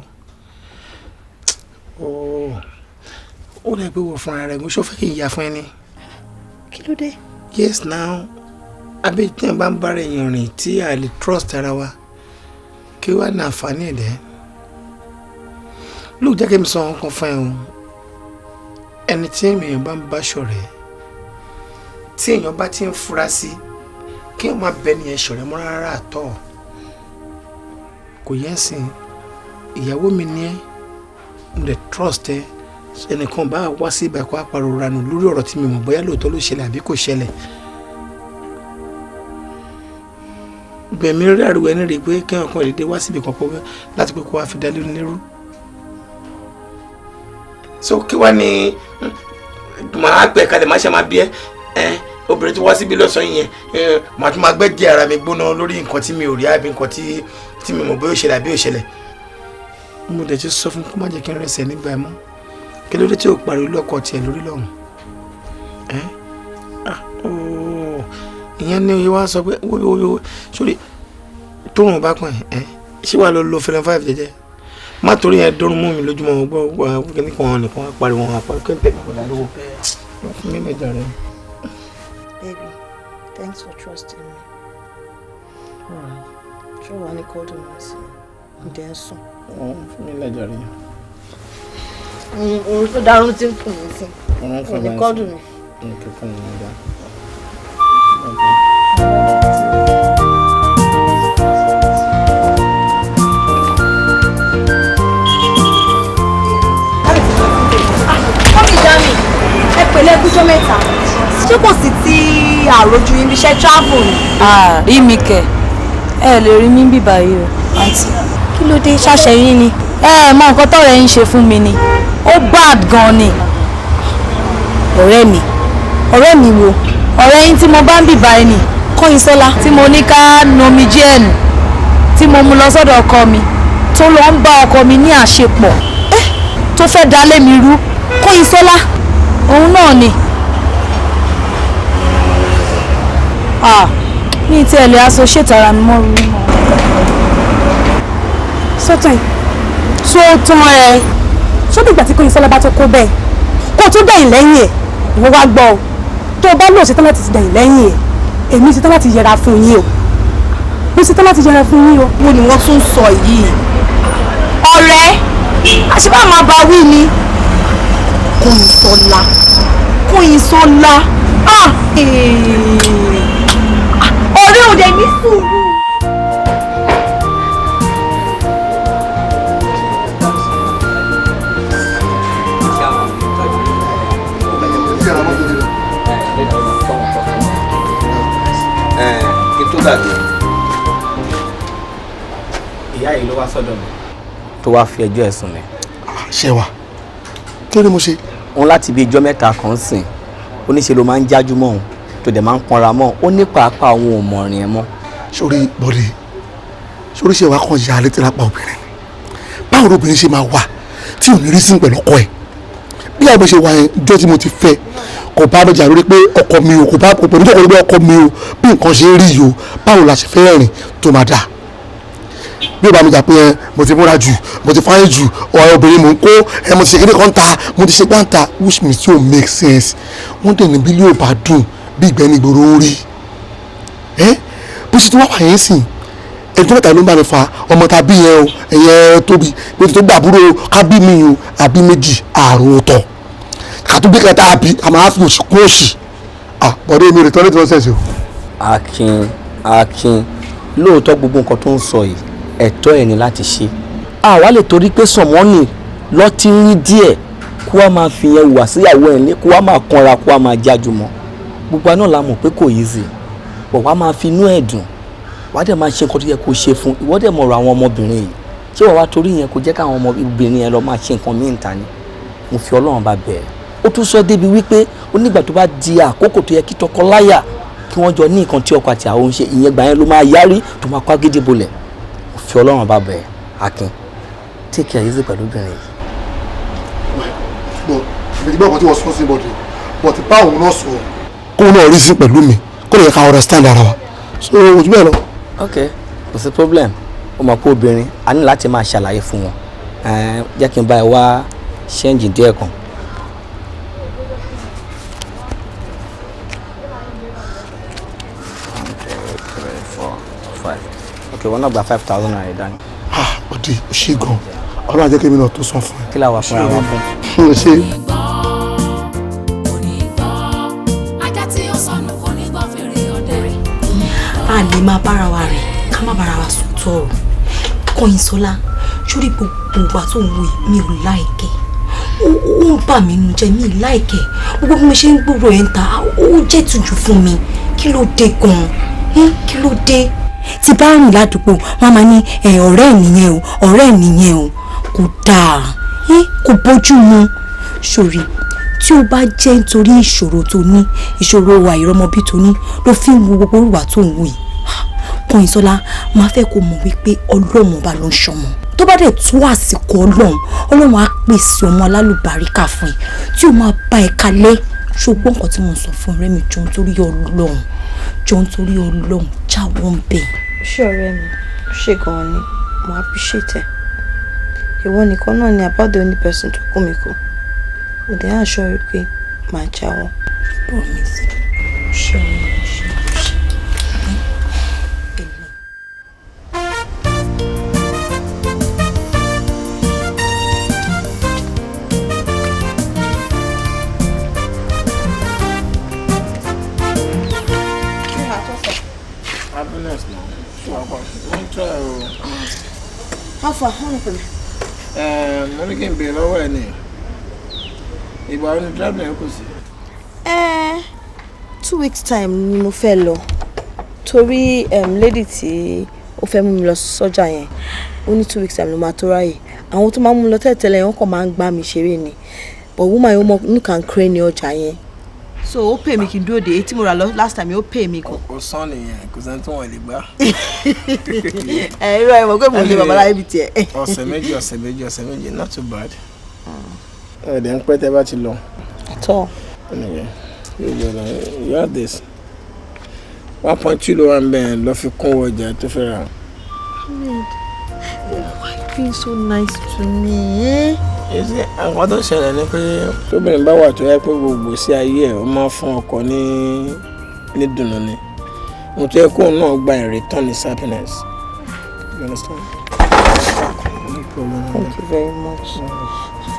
Ó dẹ̀ pé wọ́n fúnra rẹ̀ mo ṣó fẹ́ kí n yà fún ẹni. Kí ló dé? Yes now àbí tí ẹ̀ bá ń bára èèyàn rìn tí a lè trust ara wa kí wàá ní àǹfààní ẹ̀dẹ́. Lóò jẹ́ kí n sọ nǹkan fún ẹ o ẹni tí èèyàn bá ń bá ṣọ̀rẹ́ tí èèyàn bá ti ń fura sí kí wọ́n máa bẹ nìyẹn ṣọ̀rẹ́ mọ́ rárá àtọ̀ kò yẹn sìn ìyàwó mi ní ẹ́ mo dẹ̀ trust ẹ ẹnìkan bá wá sí ibà kó apàrọ̀ ranù lórí ọ̀rọ̀ tí mi mọ̀ bóyá lóòótọ́ ló ṣẹlẹ̀ àbí kò ṣẹlẹ̀ gbẹ̀mí rí àrùwọ ẹni rè pé kí ọkàn èdè wá síbi kan pọ̀ láti pé kó wá fi dá lé lérú so kí wá ní màá pẹ̀ kalẹ̀ má ṣe máa bí ẹ obìnrin tí wá síbi lọ́sàn-án yẹn màá tún máa gbẹ́jẹ́ ara mi gbóná lórí nǹkan tí mi ò rí àbí nǹkan tí mi mọ̀ bóyá ó ṣẹlẹ̀ àbí ò ṣẹlẹ̀ mo dẹ̀ ti sọ fún kó má jẹ́ kí n rẹsẹ̀ nígbà mọ́ kí ló dé tí o pariwo lọ́kọ tiẹ̀ lórí lọ́hùn ìyẹn ní oye wá sọ pé sórí tóun bá pọ̀ ṣé wàá lọ lo fẹlẹ 5 jẹjẹ má torí yẹn dọ́rùn mú mi lójúmọ́ wọn gbọ́ kíní kan nìkan wá pariwo wọn àpariwo kí n tẹ̀lé kọ̀dá lówó fún mi lẹ́jà rẹ. Baby, thanks for trusting me. Ṣé wàá ní kọ́ọ̀dù mi sí ǹdẹ́ ń sùn? Fún mi lẹ́jà rẹ. Òun tó dárún tí ń kùn mí sí. Òun ní kọ́ọ̀dù mi. Fún mi lẹ́jà. kújọ́ mẹ́ta ṣé kò sí tí àròjù ibi iṣẹ́ travel ni. rí mi kẹ̀ ẹ lè rí mi bí báyìí o àǹtí. kí ló dé ṣàṣẹ yín ni. ẹ mọ nǹkan tọ́rẹ́ yín ṣe fún mi ni ó bad gan ni. ọ̀rẹ́ mi wo. ọ̀rẹ́ yín tí mo bá ń bì báyìí ni Kọ́yinsọ́lá. tí mo ní ká nomi díẹ̀ nù tí mo mú lọ sọ́dọ̀ ọkọ mi tó lọ ń bá ọkọ mi ní àṣepọ̀ tó fẹ́ dalé mi rú. Kọ́yinsọ́lá. òun náà ni. ní tí ẹ lè associate ara mi mọ́ rí mọ́. sọ́tàn tó tán ẹ sódì ìgbà tí Kọ́yinsọ́lá bá tó kó bẹ́ẹ̀ kó tó dẹ̀yìn lẹ́yìn ẹ̀ ìwọ wá gbọ́ ọ tó o bá lò ṣetán láti ti dẹ̀yìn lẹ́yìn ẹ̀ èmi ṣetán láti yẹra fún yín o mo ṣetán láti yẹra fún yín o. wo ni wọ́n tún sọ yìí. ọ̀rẹ́ àṣìbá máa bá wí ni. Kọ́yinsọ́lá ọ̀rẹ́ òde ní sùúrù. kí n tó gbàgbé ìyá yìí ló wá sọ́dọ̀ mi tó wá fi ẹjọ́ ẹ̀sùn mi. ṣé wa kí ló dé mo ṣe. òun láti bí ijọ́ mẹ́ta kan sìn oníṣe ló máa ń jájú mọ́ òun tó dẹ̀ máa ń pọnra mọ́ ó ní pàápàá òun ò mọ̀ rìn ẹ̀ mọ́. sórí bọ́dé sórí ṣe wa kan ya létí lápá obìnrin báwo lobìnrin ṣe máa wà tí ò ní rí sí pẹ̀lú ọkọ ẹ̀ bí àwọn ṣe wà yẹn jọ́ tí mo ti fẹ́ kò bá bẹ̀jà lórí pé ọkọ mi o kò bá pẹ̀lú tó kọ lórí ọkọ mi o bí nǹkan ṣe rí yìí o báwo la ṣe fẹ́ rìn tó máa dà bí o bá mi jà pé mo ti múra jù mo ti fáyé jù ọ̀rọ̀ obìnrin mò ń kó mo ti ṣe kéde kan ta mo ti ṣe gbáǹta which means yóò make sense wọ́n dẹ̀ ní bí ilé ò bá dùn bí ìgbẹ́ ní ìgboro ń rí bó ṣe tó wá wà yẹn sìn ẹjọ́ mẹ́ta ló ń bá mi fa ọmọ ta bí yẹn o ẹ̀yẹ tóbi bí o ti tó gbàbúrò ká bí mi o àbí méjì àrùn ọ̀tọ̀ kàtó bí kẹta àbí àmọ́ àfi òsì kún òsì bọ̀dé mi rè tọ́lé tí wọ́n ṣẹ̀ṣẹ̀ o. Akin lóòótọ́ gbogbo nǹkan tó ń sọ yìí ẹ̀tọ́ ẹ̀ ni láti ṣe àwa lè torí pé sọ̀mọ́nì lọ́tí rí díẹ̀ kó wá máa fi yẹn wà síyàwó ẹ̀ ní kó wá máa kanra kó wá máa jájú mọ́ gbogbo àná la mọ̀ pé kò easy bọ̀ wá máa fi inú ẹ̀ dùn wá dẹ̀ máa ṣe nǹkan tó yẹ kó ṣe fún ìwọ dẹ̀ mọ̀rọ̀ àwọn ọmọbìnrin yìí ṣé wàá wá torí yẹn kó jẹ́ káwọn ọmọbìnrin yẹn lọ máa ṣe nǹkan míì ta ni mo fi Ọlọ́run bá bẹ̀ ẹ́ ó tún sọ débi wípé onígbà tó bá di àkókò tó yẹ kí tọkọ láyà kí wọ́n jọ ní nǹkan tí ọkọ àti àwọn ń ṣe ìyẹn gbà yẹn ló máa yárí tó máa kó agídí bolẹ̀ mo fi Ọlọ́run bá bẹ̀ ẹ́ Akin take care easy pẹ̀lú obìnrin yìí. ìbí gbọ́ ọ̀kan tí wọ́n sọ sí bọ́dé bọ̀ ti bá òun náà sọ kóun náà rí sí pẹ̀lú mi kó lè yẹ ká understand ara wa so ojú bẹ́ẹ̀ lọ. ok kò sí problem ó mọ̀ pé obìnrin a ní láti máa ṣàlàyé fún wọn jẹ́ kí n bá ẹ wá ṣẹ́ǹjì díẹ̀ kan. ok wọn náà gba 5,000 naira dání. ọdí o ṣe gan Ọlọ́run àjẹkẹ́ mi náà tó san fún ẹ. kí làwọn afúnra wọn fún. o ṣe. a lè máa bára wa rìn ká má bára wa sùn tọrọ Kọ́yinsọ́lá sórí gbogbo ìgbà tó ń wo mi ò láìkẹ́ ó ń bà mí nù jẹ́ mi láìkẹ́ gbogbo bí mo ṣe ń gbúrò ẹ̀ ń ta ó jẹ́ ìtújú fún mi kí ló dé gan-an kí ló dé tí bá rìn ládùúgbò wọn máa ní ọ̀rẹ́ ẹ̀ nìyẹn o ọ̀rẹ́ ẹ̀ nìyẹn o kò dáa kò bójú mu sórí tí o bá jẹ́ nítorí ìṣòro tó ní ìṣòro àìrọ́mọbí tó ní ló fi ń wo gbogbo ìwà tó ń wò yìí Kọ́yinsọ́lá máa fẹ́ kó mọ̀ wípé Ọlọ́run ọba ló ń ṣọmọ tó bá dẹ̀ tú àsìkò Ọlọ́run á pèsè ọmọ alálùbáríkà fún ẹ tí o máa bá ẹ kalẹ̀ ṣùgbọ́n nǹkan tí mo sọ fún ọ̀rẹ́ mi jọ nítorí Ọlọ́run jáwọ́ ń bẹ̀. ṣé ọ̀rẹ́ mi ṣe gan-an ni mo appreciate ẹ ìwọ nìkan náà ni about the only person tó kú mi kú mo dẹ̀ á ṣọ́ rí pé màá jáwọ́. promise ṣé ọ̀rẹ́ mi ṣe. Happiness now. Wọ́n try o. How far? How long for me? Mo ní kí n bèèrè lọ́wọ́ ẹ̀ ní. Ìgbà wo ni travel yẹn kò sí? 2 weeks time ni mo fẹ́ lọ torí lady tí ó fẹ́ mú mi lọ sọ́jà yẹn ó ní 2 weeks time ló máa tó ráyè àwọn tó máa mú mi lọ tẹ́lẹ̀tẹ́lẹ̀ wọ́n kàn máa ń gbá mi ṣeré ni but woman yóò mọ nìkan crane ní ọjà yẹn so ó pè mí kí n dúró de tí mo rà last time ó pè mí gan. ó sàn nìyẹn kò sẹ́ni tó wọ́n lè gbá. irú ẹ̀ mọ̀ pé mo lè babaláyé bi tiẹ̀. ọ̀sẹ̀ méjì not too bad. ẹ̀ẹ́dẹ̀ ń pẹ́ tẹ́ bá ti lọ. àtọ́. You have this 1.2 ló wà ń bẹ̀ lọ fi kún ọjà tó fẹ́ ra. Why you being so nice to me? Àwọn tó ṣẹlẹ̀ ni pé tóbìnrin bá wà tó yẹ pé gbogbo sí ayé ẹ̀ ó máa fún ọkọ ní dùnú ni mo tó yẹ kó náà gba in return his happiness. You understand? No problem. Thank you very much.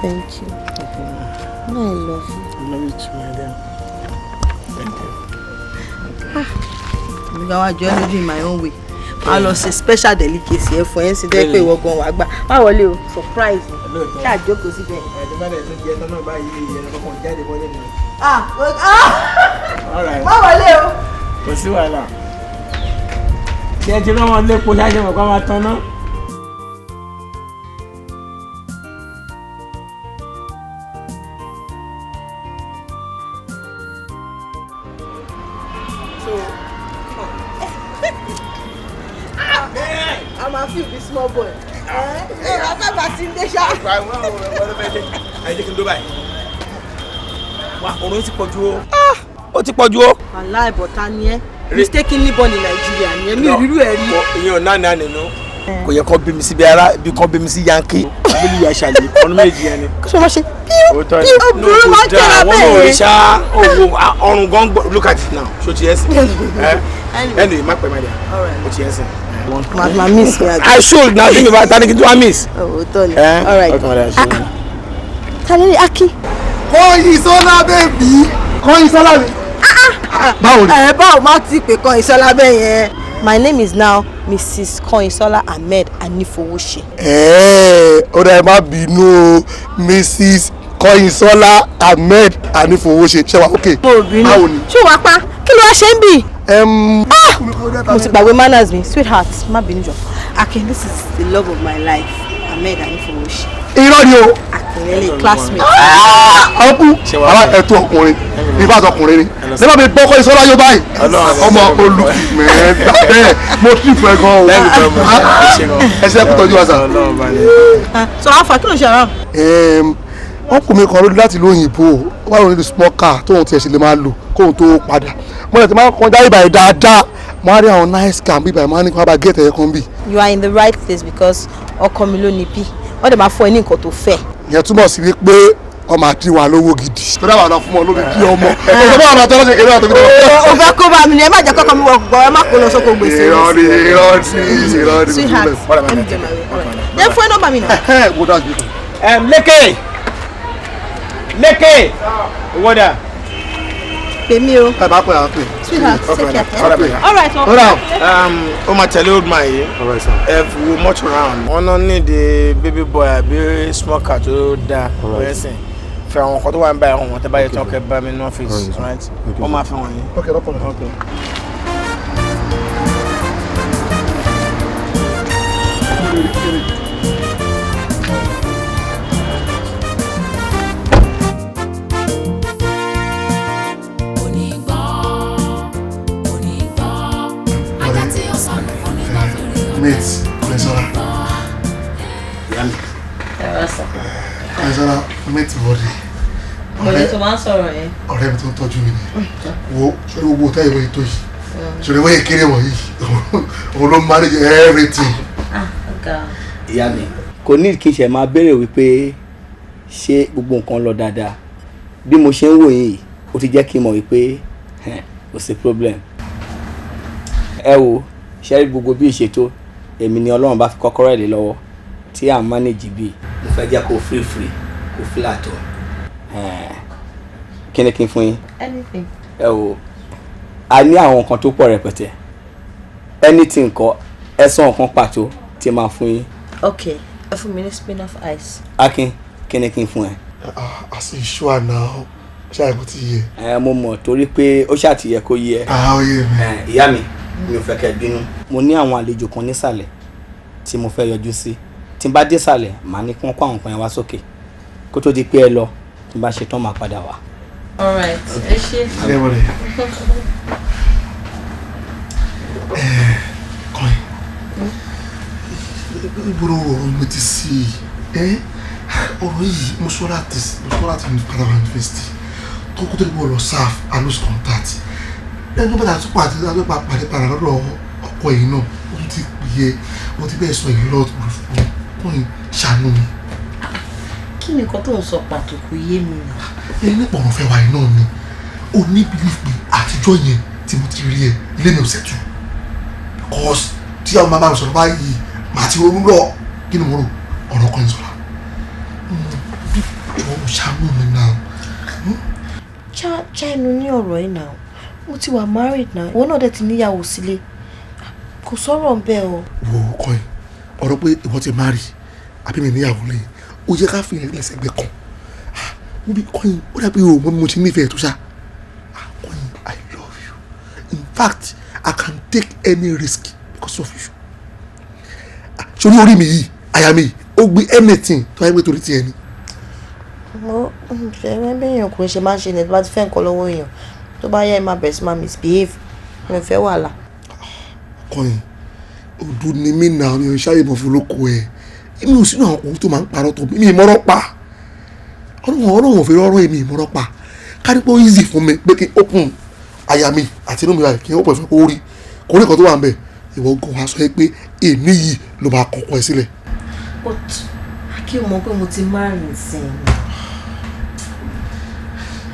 Thank you. No, I love you. I love you too, my dear. Thank you. I'm going to join you in my own way. I'll also special delicacy ẹ fún ẹ sì dẹ́ pé ìwọ gan wà gbà má wọlé o surprise ṣé àjókòó síbẹ̀. ẹ̀ẹ́dẹ́gbẹ́dẹ́ tó jẹ́ tọ́nà báyìí ìyẹn lọ́kàn jáde bọ́lẹ̀ nù. má wọlé o. kò sí wàhálà ṣé ẹ ti rán wọn lépo ṣáṣẹ mọ̀ kó máa tán náà. I'm a feel this small boy. I can't vaccine the shop. I think do báyìí. Wá ọ̀rọ̀ ti pọ̀jù o. Ó ti pọ̀jù o. Wallahi but tani ẹ. Mistakenly born in Nigeria ni èmi riru ẹ rí. Ìyẹn na na nínú. Kò yẹ kó bí mi sí bí ara bí kó bí mi sí Yankee. Bí ya ṣàlẹ̀ ọ̀nà méjì yẹn ni. Kò ṣe má ṣe. O to ni. Obìnrin máa ń kẹ́ra bẹ́ẹ̀. Wọ́n ò ṣá ọrùn gan look at it now. Ṣó ti ẹ̀sìn. Anyway, má pẹ́ má dẹ̀. Ó ti ẹ̀sìn. Ma miss me again. I should now think about that to miss. Oh, Tony. All right. Tani Aki. Kọ́yìnsọ́lá bẹ́ẹ̀bí. Kọ́yìnsọ́lá mi. Báwo ni? Báwo má ti pè Kọ́yìnsọ́lá bẹ́ẹ̀ yẹn. My name is now Mrs. Kọ́yìnsọ́lá Ahmed Anifowose. Ó dẹ̀ má bínú o, Mrs. Kọ́yìnsọ́lá Ahmed Anifowose. Ṣé wà okay? Báwo ni? Ṣé wàá pa? Kí ló wá ṣe ń bì? Mo ti gbàgbé manners mi, sweetheart, má bínú jọ. Akin, this is the love of my life, Ahmed Anifowose. Irọ́ ni o. Akin, classmate. Ọkú, àwọn ẹ̀tọ́ ọkùnrin, ìbátan ọkùnrin ni. Nígbà mi gbọ́ Kọ́yìnsọ́lá yóò báyìí. Ọmọ olùmẹ̀ẹ́dá bẹ́ẹ̀ mo tì fún ẹ gan o. Ẹsẹ̀ kò tọ́jú wa sà. Sọ wá fà kí ló ṣe àrà? Ọkùnrin kan lórí láti lóyìnbó wà lórí the small car tóun tiẹ̀ sì lè máa lò kóun tó padà. Mo lè ti máa kọjá ìbàyẹ̀ dáadáa. Mo á rí àwọn nice car bíbáyìí máa ní kó bá gẹ̀ẹ́tẹ̀ yẹn kan bì. You are in the right place because ọkọ mi ló ní bí. Wọ́n dẹ̀ máa fún ẹ ní nǹkan tó fẹ́. Ìyẹn túmọ̀ sí wípé ọmọ àti wà lówó gidi. Tó dábàá lọ fún ọ lóbi bí ọmọ. Ọ̀sẹ̀ bá wà máa tọ́lọ́sẹ̀ kéré àtọ́bí tó. O fẹ́ kó bá mi ni ẹ má jẹ́ kọ́kọ́ mi wọ gbọ́ ẹ má kó lọ sóko gbèsè. Irọ́ ni. Sweetheart, let me get my way. Then fún ẹ nọ́mbà mi náà. Wo that's beautiful. Lékè. Wọ́dà. Pèmí o. Ẹ bá pè á pè. Sweetheart, take care. All right. Ó máa tẹ̀lé old man yìí. Ẹ wo much around. Wọ́n náà ní the baby boy àbí small car tó dáa. Ọ̀rẹ́sìn. Fẹ́ àwọn ọkọ̀ tó wà ń bá ẹ̀hún wọn tẹ́ bá yẹ tán kẹ́ bá mi ní ọ́fíìsì. Wọ́n máa fẹ́ wọn yìí. Okay, no problem. Okay. Mate, Kọ́yìnsọ́lá. Kọ́yìnsọ́lá, mate body. Ọ̀rẹ́ tó máa ń sọ̀rọ̀ yẹn. Ọ̀rẹ́ mi tó ń tọ́jú mi ni. Wo sórí gbogbo táyé wọ́n ètò yìí. Sórí wọ́n yẹ kéré wọ̀nyí. Òun ló manage everything. Ìyá mi kò ní kí n ṣe máa béèrè wípé ṣé gbogbo nǹkan lọ dáadáa. Bí mo ṣe ń wò yìí, ó ti jẹ́ kí n mọ̀ wípé kò sí problem. Ẹ wo ṣẹ́rí gbogbo bí ìṣètò èmi ni Ọlọ́run bá fi kọ́kọ́rọ́ ẹ̀ lé lọ́wọ́ tí à ń manage bí mo fẹ́ jẹ́ kó free kó flat o. Kí ni kí n fún yín? Anything. Ẹ wo a ní àwọn nǹkan tó pọ̀ rẹpẹtẹ anything kọ ẹ sọ nǹkan pàtó tí máa fún yín. Okay, ẹ fún mi ní spin off ice. Akin kí ni kí n fún ẹ? As usual now, ṣáà mo ti yẹ. Mo mọ̀ torí pé ó ṣáà ti yẹ kó yẹ. Ó yẹ mi. Ìyá mi ò fẹ́ kẹ́ bínú. Mo ní àwọn àlejò kan nísàlẹ̀ tí mo fẹ́ yọjú sí. Tí n bá dé sàlẹ̀ màá ní kí wọ́n kó àwọn kan yẹn wá sókè kó tó di pé ẹ lọ tí n bá ṣe tán máa padà wá. All right, ẹ ṣé. Ibùdó ọ̀rọ̀ mi ti sí i ọ̀rọ̀ yìí mo sọ láti padà wá yunifásitì tó kó tó lè bọ̀ lọ sáf alus contact ẹni tó bá tún pàdé padà lọ́dọ̀ ọkọ yìí náà ó ti pè é mo ti bẹ́ẹ̀ sọ èyí lọ́ọ̀tù fún mi ṣàánú mi. Kí ni nǹkan tó ń sọ pàtó kò yé mi nà? Ẹni nípa ọ̀rọ̀ fẹ́ wáyé náà ni ó ní belief pé àtijọ́ yẹn tí mo ti rí ẹ ilé mi ò ṣẹ́tù cause tí àwọn máa sọ̀rọ̀ báyìí màá ti ronú lọ kí ni mo rò ọ̀rọ̀ kan sọ̀rọ̀ ìwọ ṣàánú mi náà. já ẹnu ní ọ̀rọ̀ yìí náà mo ti wà married náà ìwọ náà dẹ̀ ti níyàwó sílé kò sọ̀rọ̀ ń bẹ́ẹ̀ o. wo kọ́ ẹ ọ̀rọ̀ pé ìwọ ti marry àbí mi níyàwó lẹ́yìn ó yẹ ká fi yẹn lẹ́sẹ̀gbẹ́ kan níbi kọ́ ẹ ó dàbí o mo ti nífẹ̀ẹ́ tó ṣá kọ́ ẹ I love you in fact I can take any risk because of you. sórí orí mi yìí àyà mi ó gbé anything tó ayé pé torí tiẹ̀ ni. mo ṣe bẹ́yàn kò ṣe máa ń ṣe ní tó bá ti fẹ́ nǹkan lọ́wọ́ èèyàn tó bá yẹ máa bẹ̀rẹ̀ sí máa misbehave mi ò fẹ́ wàhálà. kọ́ni òdu ni mí náà mi ò ṣáàyè mọ̀ fún lóko ẹ̀ èmi ò sínú àwọn ọkùnrin tó máa ń parọ́ tó mi ìmọ̀ràn pa ọlọ́run ò fi rọ́rọ́ èmi ìmọ̀ràn pa kárí pé ó easy fún mi pé kí n open àyà mi àti inú mi báyìí kí n open fún orí kò ní kan tó wà ń bẹ̀ ìwọ gan wa sọ pé èmi yìí ló máa kọ̀ọ̀kan ẹ sílẹ̀. but kí o mọ̀ pé mo ti máa rìn sìn.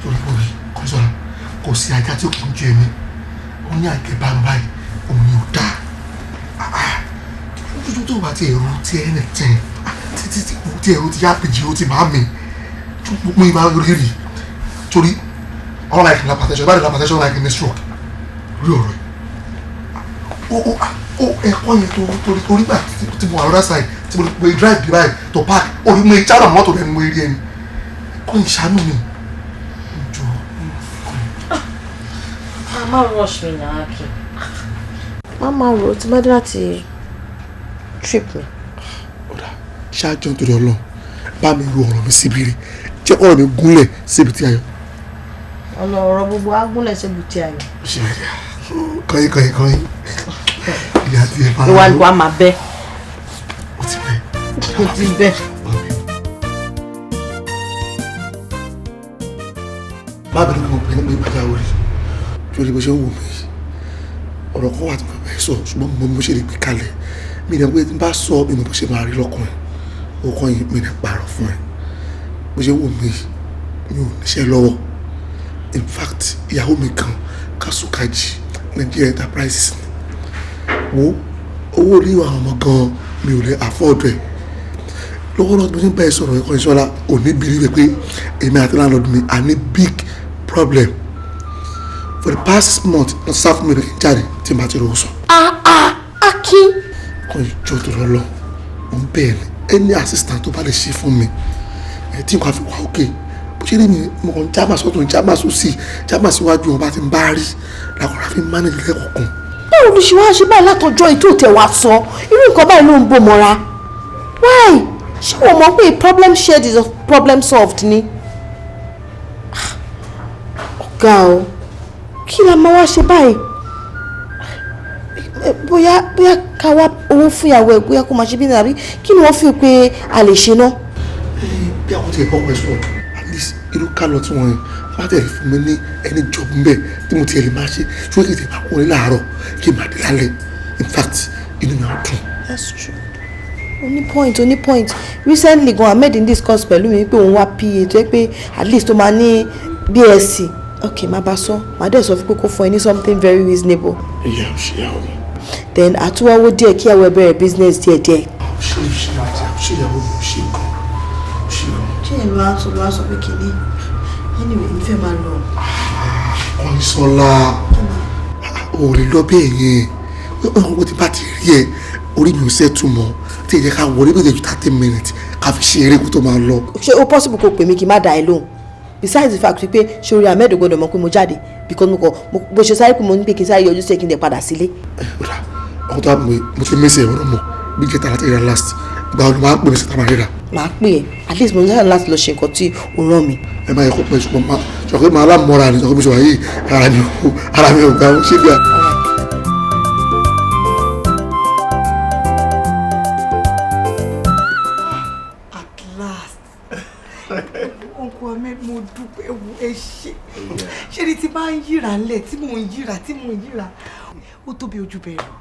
lórí orí kò sọ̀rọ̀ kò sí ajá tí ó kì í jẹ mi ó ní àgẹ̀ bámbá yìí òun ni ò dáa ojú tó bá ti ẹ̀rù ti ẹ̀ẹ́nẹ̀ tẹ̀ títí tí ẹ̀rù ti yá péjì ó ti máa mi tó gbogbo ìbá rírì torí unlike in hypertension ìbá dé hypertension like in a stroke rí ọ̀rọ̀ yìí ó ẹ̀kọ́ yẹn torí gbà tí mo wà lọ́dà side tí mo lè drive bí báyìí tó park orí mo ìjára mọ́tò lẹ́nu mo rí ẹni ẹ̀kọ́ yìí ṣàánú mi. má rush mi náà kí má ro tí bá dé láti trip mi. ọ̀dà ṣáájú nítorí ọlọ́run bá mi ru ọ̀rọ̀ mi síbi rí jẹ́ ọ̀rọ̀ mi gúnlẹ̀ síbi tí ayọ̀. ọ̀rọ̀ gbogbo á gúnlẹ̀ síbi tí ayọ̀. ṣe kọ́yìn ìyá tí ẹ bá ń lọ. ìwà ìwà máa bẹ́. ó ti bẹ́. ó ti bẹ́. má bẹ̀rẹ̀ kí mo pè é nípa ìpàjáwìrì torí bó ṣe ń wò mí ọ̀rọ̀ kan wà tí mo bẹ̀ sọ ṣùgbọ́n mo ṣe lè gbé kalẹ̀ mi ní pé tí n bá sọ mi bó ṣe máa rí lọ́kùnrin ó kọ́ yìí mi ní pààrọ̀ fún ẹ bó ṣe wò mí mi ò níṣẹ́ lọ́wọ́ in fact ìyàwó mi kan Kasukaji Nigeria Enterprises ni wo owó orí àwọn ọmọ gan mi ò lè afford ẹ lọ́wọ́lọ́wọ́ tó ń bá ẹ sọ̀rọ̀ ẹ̀kọ́ ìṣọ́lá ò ní believe pé èmi àti landlord mi a ní big problem for the past month na sáfù mi rẹ̀ jáde tí màá ti rò ó sọ. Akin. kọ́ ìjọ tó lọ lọ mo ń bẹ́ẹ̀ ni any assistant tó bá lè ṣe fún mi ẹ̀ tí nǹkan fi wá òkè bó ṣe ní mi mo kàn jámà sọ́tún jámà sósì jámà síwájú ọba tí ń bá rí làkúrà fi manage lẹ́kọ̀ọ̀kan. báwo ló ṣe wá ṣe báyìí látọjọ́ ètò ìtẹ̀wá sọ irú nǹkan báyìí ló ń bò mọ́ra why ṣé wọ́n mọ̀ pé problem shared is a problem solved ni. ọ̀gá o kí la máa wá ṣe báyìí bóyá ká wá owó fún ìyàwó ẹ̀ bóyá kó máa ṣe bí nàbí kí ni wọ́n fi pé a lè ṣe náà. bí àwọn ti ẹ̀kọ́ pẹ̀sùn at least irú kálọ̀ tí wọ́n bá tẹ̀lé fún mi ní ẹni job ń bẹ̀ tí mo ti ẹ̀ lè máa ṣe ṣé kí n tẹ̀ máa kún ní láàárọ̀ kí n máa dé lálẹ́ in fact inú mi á dùn. That's true. Oní point recently gan Ahmed in discuss pẹ̀lú mi pé òun wá PA tó yẹ pé at least ó máa ní BSc ok má bá sọ má dẹ̀ sọ fún pé kó fún ẹ ní something very reasonable. ìyá ò ṣe ìyàwó mi. then àtúwáwó díẹ̀ kí àwọn ẹbẹ̀rẹ̀ business díẹ̀díẹ̀. ṣe ìyàwó mi ò ṣe gan ṣé ẹ ló wá sọ pé kìíní anyway mi fẹ́ máa lọ. Kọ́nísọ́lá ò lè lọ bẹ́ẹ̀ yẹn wọ́n ti bá ti rí ẹ orí mi ò sẹ́tù mọ́ tí ìjẹ́ ká wọlé bí ìdẹ́jú 30 minutes ká fi ṣe eré kó tó máa lọ. ṣé ó possible kó pè mí kí n má dá ẹ lóhùn besides the fact pé sori Ahmed gbọ́dọ̀ mọ̀ pé mo jáde because mo bó ṣe sáré pé mo ní pé kí n sáré yọjú sí kí n dẹ̀ padà sílé. ọkọ tó mo ti mẹ́sẹ̀ ọ̀rọ̀ mọ̀ bí jẹ́ta láti ríra last ìgbà ọdún máa ń pè mí sí tábà ríra. màá pè é at least mo ní láti lọ ṣe nǹkan tí o rán mi. ẹ máa yẹ kó pẹ́ ṣùgbọ́n ṣọ̀kẹ́ máa lámọ́ra ni ṣọ̀kẹ́ mi ṣọ̀wá yìí ara mi ò gbà ó ṣé bí i. ṣé ni tí máa ń yíra ńlẹ̀ tí mò ń yíra ó tóbi ojú bẹ́ẹ̀ lọ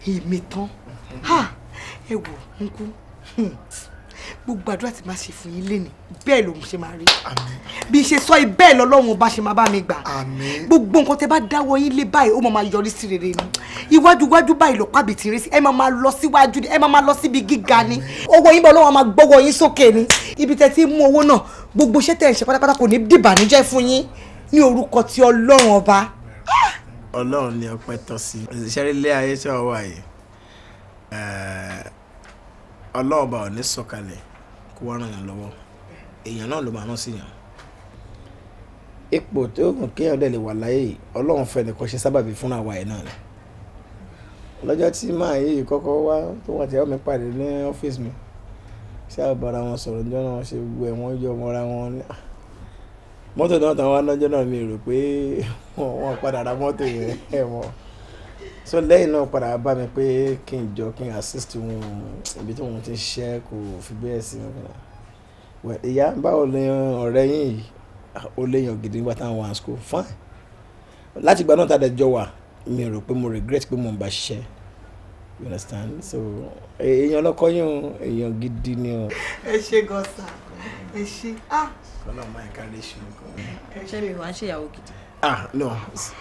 èmi tán ẹ wò ń kú gbogbo àdúrà tí máa ṣe fún yín lénìí bẹ́ẹ̀ ló ń ṣe máa rí bí ṣe sọ yìí bẹ́ẹ̀ lọ́lọ́run bá ṣe máa bá mi gbà gbogbo nǹkan tẹ́ bá dáwọ́ yín lé báyìí ó máa yọrí sí rere ni iwájú báyìí lọ pàbí tí ń rí sí ẹ máa lọ síwájú ni ẹ máa lọ síbi gíga ni owó yín bọ̀ lọ́wọ́ máa gbọ́wọ́ yín sókè ni ibi tẹ́ ti mú owó náà gbogbo iṣẹ́ tẹ́ ń ṣe pátápátá kò ní dìbànújẹ́ fún yín ní orúkọ tí Ọlọ́run ọba. Ọlọ́run ni ọpẹ́ tọ́ sí ìṣẹ́rí ilé ayé tí wọ́n wà yìí Ọlọ́run ọba ò ní sọ̀kalẹ̀ kó wá ràn yàn lọ́wọ́ èèyàn náà ló máa rán sí yàn ipò tó kùn kéèyàn dẹ̀ lè wà láyé yìí Ọlọ́run fẹ́ nìkan ṣe sábàbí fún àwa yìí náà ni lọ́jọ́ tí máa yìí kọ́kọ́ wá tó wà tí ọmọ ìpàdé ní ọ́fíìsì mi ṣé àbára wọn sọ̀rọ̀ níjọ́ náà ṣe gbogbo ẹ̀ wọ́n yọ ọmọra wọn ní mọ́tò náà tàn wá lọ́jọ́ náà mi rò pé wọ́n padà ra mọ́tò yẹn ẹ̀ mọ́ so lẹ́yìn náà padà bá mi pé kí n jọ kí n assist wọn ibi tí wọ́n ti ṣiṣẹ́ kò fi bẹ́ẹ̀ sí wọn ìyá báwo ni ọ̀rẹ́ yín yìí ó léyàn gidi nígbà táwọn wà ní school fine láti ìgbà náà tàdé jọ wà mi rò pé mo regret pé mo ń bá ṣiṣẹ́ you understand so èèyàn ọlọ́kọ yín èèyàn gidi ni o. ẹ ṣe gọ́sà ẹ ṣe kọ́nà máa kárí ṣùgbọ́n kan. ṣé mi wàá ṣèyàwó gidi. No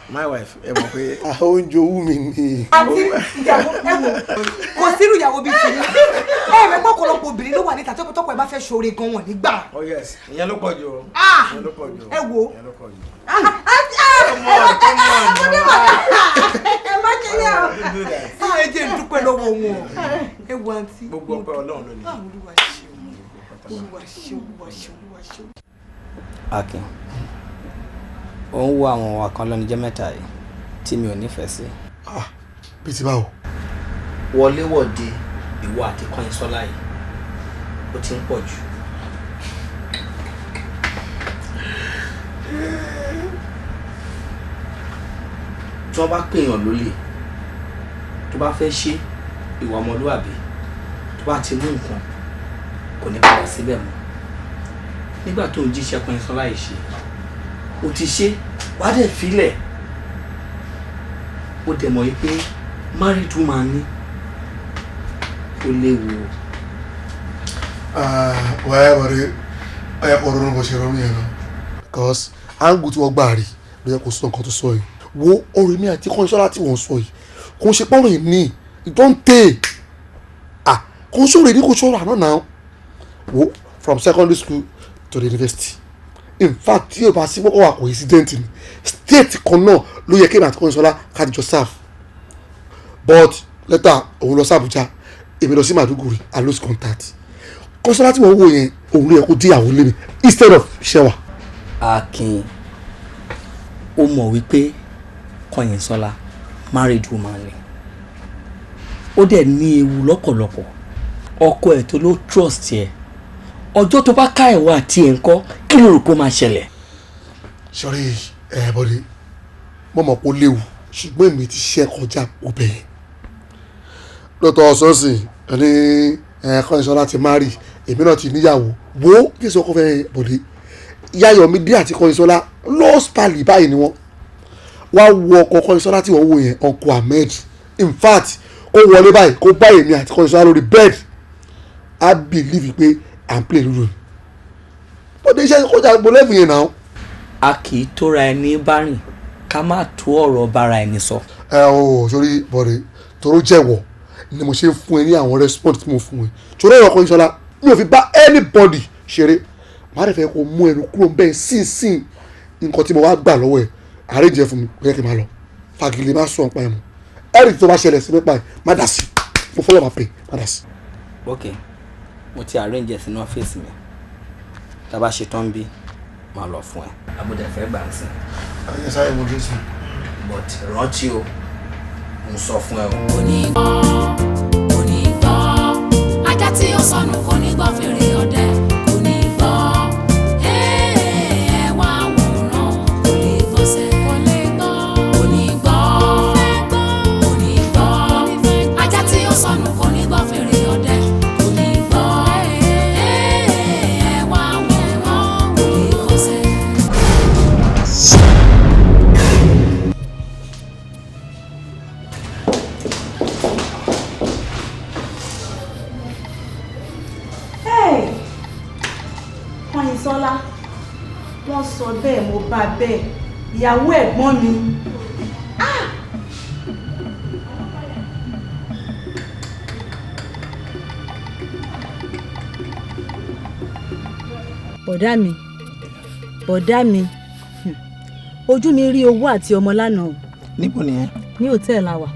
my wife ẹ mọ̀ pé. oúnjẹ owó mi ni. àti ìyàwó ẹ wò kò sírù ìyàwó bíi ti ní ẹ rẹ mọ́kànlọ́pọ̀ obìnrin ló wà níta tọ́pọ̀ ẹ bá fẹ́ ṣoore gan wọn nígbà. Oh yes ìyẹn ló pọ̀ jù o. ìyẹn ló pọ̀ jù o. ẹ wo. ìyẹn ló pọ̀ jù. ẹ má ṣe yẹ ọ ẹ jẹ́ ìdúpẹ́ lọ́wọ́ wọn ẹ wo àǹtí. gbogbo ọpẹ́ Ọlọ́run ló ní. Olúwa ṣeun. Akin ó ń wo àwọn ọ̀wà kan lọ́nijọ́ mẹ́ta yìí tí mi ò nífẹ̀ẹ́ sí. bí ti báwo. wọléwọ̀de ìwọ àti Kọ́yìnsọ́lá yìí ó ti ń pọ̀ jù. tí wọ́n bá pèèyàn lólè tó bá fẹ́ ṣe ìwà ọmọlúwàbí tó bá ti mú nǹkan kò ní padà síbẹ̀ mọ́ nígbà tó ń jíṣẹ́ Kọ́yìnsọ́lá yìí ṣe o ti ṣe wàá dẹ̀ filẹ̀ o dẹ̀ mọ̀ yìí pé married woman ni ó léwu. wẹ́ẹ́ wọ̀rẹ́ ẹ̀ ọ̀rọ̀ náà bó ṣe rọrùn yẹn náà because angu tí wọ́n gbà rí ló yẹ kó sọ nǹkan tó sọ yìí wo ọ̀rọ̀ mi àti Kọ́yìnsọ́lá tí wọ́n sọ yìí kò ń ṣe pọ́nrọ̀ yìí ní ìdọ́ǹtẹ̀ kò ń ṣòro ìdí kò ṣòro àná náà wo from secondary school to the university in fact tí o bá sí pọ́kọ́ wà coincident ni state kan náà ló yẹ kí èmi àti Kọ́yìnsọ́lá kájọ serve but later òun lọ sí Àbújá èmi lọ sí Maiduguri I lose contact Kọ́yìnsọ́lá tí wọ́n wò yẹn òun ló yẹ kó díyàwó lé mi instead of ṣẹ́wà. Akin ó mọ̀ wípé Kọ́yìnsọ́lá married woman ni ó dẹ̀ ní ewu lọ́pọ̀lọpọ̀ ọkọ ẹ̀ tó ló trust ẹ̀ ọjọ́ tó bá ká ẹ̀wọ̀ àti ẹ̀ ń kọ́ kí ló rò pé ó máa ṣẹlẹ̀. sọrí bọ́dé mo mọ̀ pé ó léwu ṣùgbọ́n èmi ti ṣe kọjá obìnrin lọ́tọ̀ ṣọ́ọ̀ṣì ẹni Kọ́yìnsọ́lá ti márì èmi náà ti níyàwó wo kí èso ọkọ fẹ́ bọ́dé Yáyọ̀mídé àti Kọ́yìnsọ́lá lọ́ọ̀spàlì báyìí ni wọ́n wá wo ọkọ Kọ́yìnsọ́lá tí wọ́n wò yẹn Uncle Ahmed in fact kó wọlé báyìí kó bá èmi àti Kọ́yìnsọ́lá lórí bed I believe pé à ń play lulu bọ́dé iṣẹ́ kọjá gbogbo lẹ́fù yẹn náà. a kì í tóra ẹni bá rìn ká má tó ọ̀rọ̀ bára ẹni sọ. sórí bọ́dé toró jẹ́wọ́ ni mo ṣe ń fún ẹ ní àwọn response tí mo fún ẹ sórí ẹ̀rọ Kọ́yìnsọ́lá mi ò fi bá anybody ṣeré màá dẹ̀ fẹ́ kó mú ẹnu kúrò bẹ́ẹ̀ sínsìn nǹkan tí mo wá gbà lọ́wọ́ ẹ̀ àríjẹ fún mi pé kí n máa lọ fagilé má sọ ọ̀pá ẹ̀ mọ́ ẹ̀rì tó bá ṣẹlẹ̀ sí nípa ẹ̀ má dà sí mo fọlọ́ máa pè má dà sí. ok mo ti arrange sínú ọ́fíìsì mi tá a bá ṣe tán bí máa lọ fún ẹ abúlé fẹ́ gbà ń sìn. ayé sáré mo fi sùn. but rántí o mo sọ fún ẹ o. kò ní gbọ́ ajá tí ó sọnù kò ní gbọ́ fèrè ọdẹ kò ní gbọ́ ẹ wá wòran kò lè gbọ́ sẹ́ kò ní gbọ́ ajá tí ó sọnù kò ní gbọ́ fèrè ọdẹ kò ní gbọ́ ẹ wá wòran kò lè gbọ́ sẹ́. Kọ́yìnsọ́lá wọ́n sọ bẹ́ẹ̀ mo bá bẹ́ẹ̀ ìyàwó ẹ̀gbọ́n mi. bọ̀dá mi ojú mi rí owó àti ọmọ lánàá. níbo nìyẹn. ní hòtẹ́ẹ̀lì la wà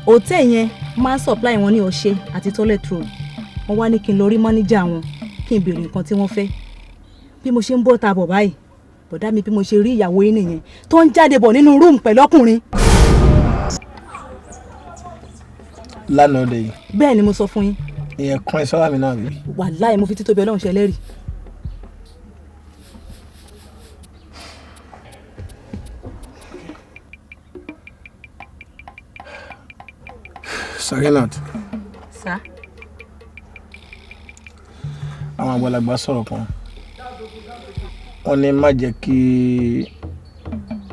hòtẹ́ẹ̀lì yẹn máa ń supply wọn ní ọṣẹ àti toilet roll wọ́n wá ní kí n lọ rí mọ́níjà wọn kí n béèrè nǹkan tí wọ́n fẹ́ bí mo ṣe ń bọ́ ta bọ̀ báyìí bọ̀dá mi bí mo ṣe rí ìyàwó yín nìyẹn tó ń jáde bọ̀ nínú rúùmù pẹ̀lú ọkùnrin. lánàá òde yìí. bẹ́ẹ̀ ni mo sọ fún yín. ìyẹn kan ìsọ́lá mi náà rí. wàláì mo fi títóbi Ọlọ́run ṣẹlẹ́rìí. Sarinat. Sá. àwọn àgbàlagbà sọ̀rọ̀ kan wọ́n ní má jẹ́ kí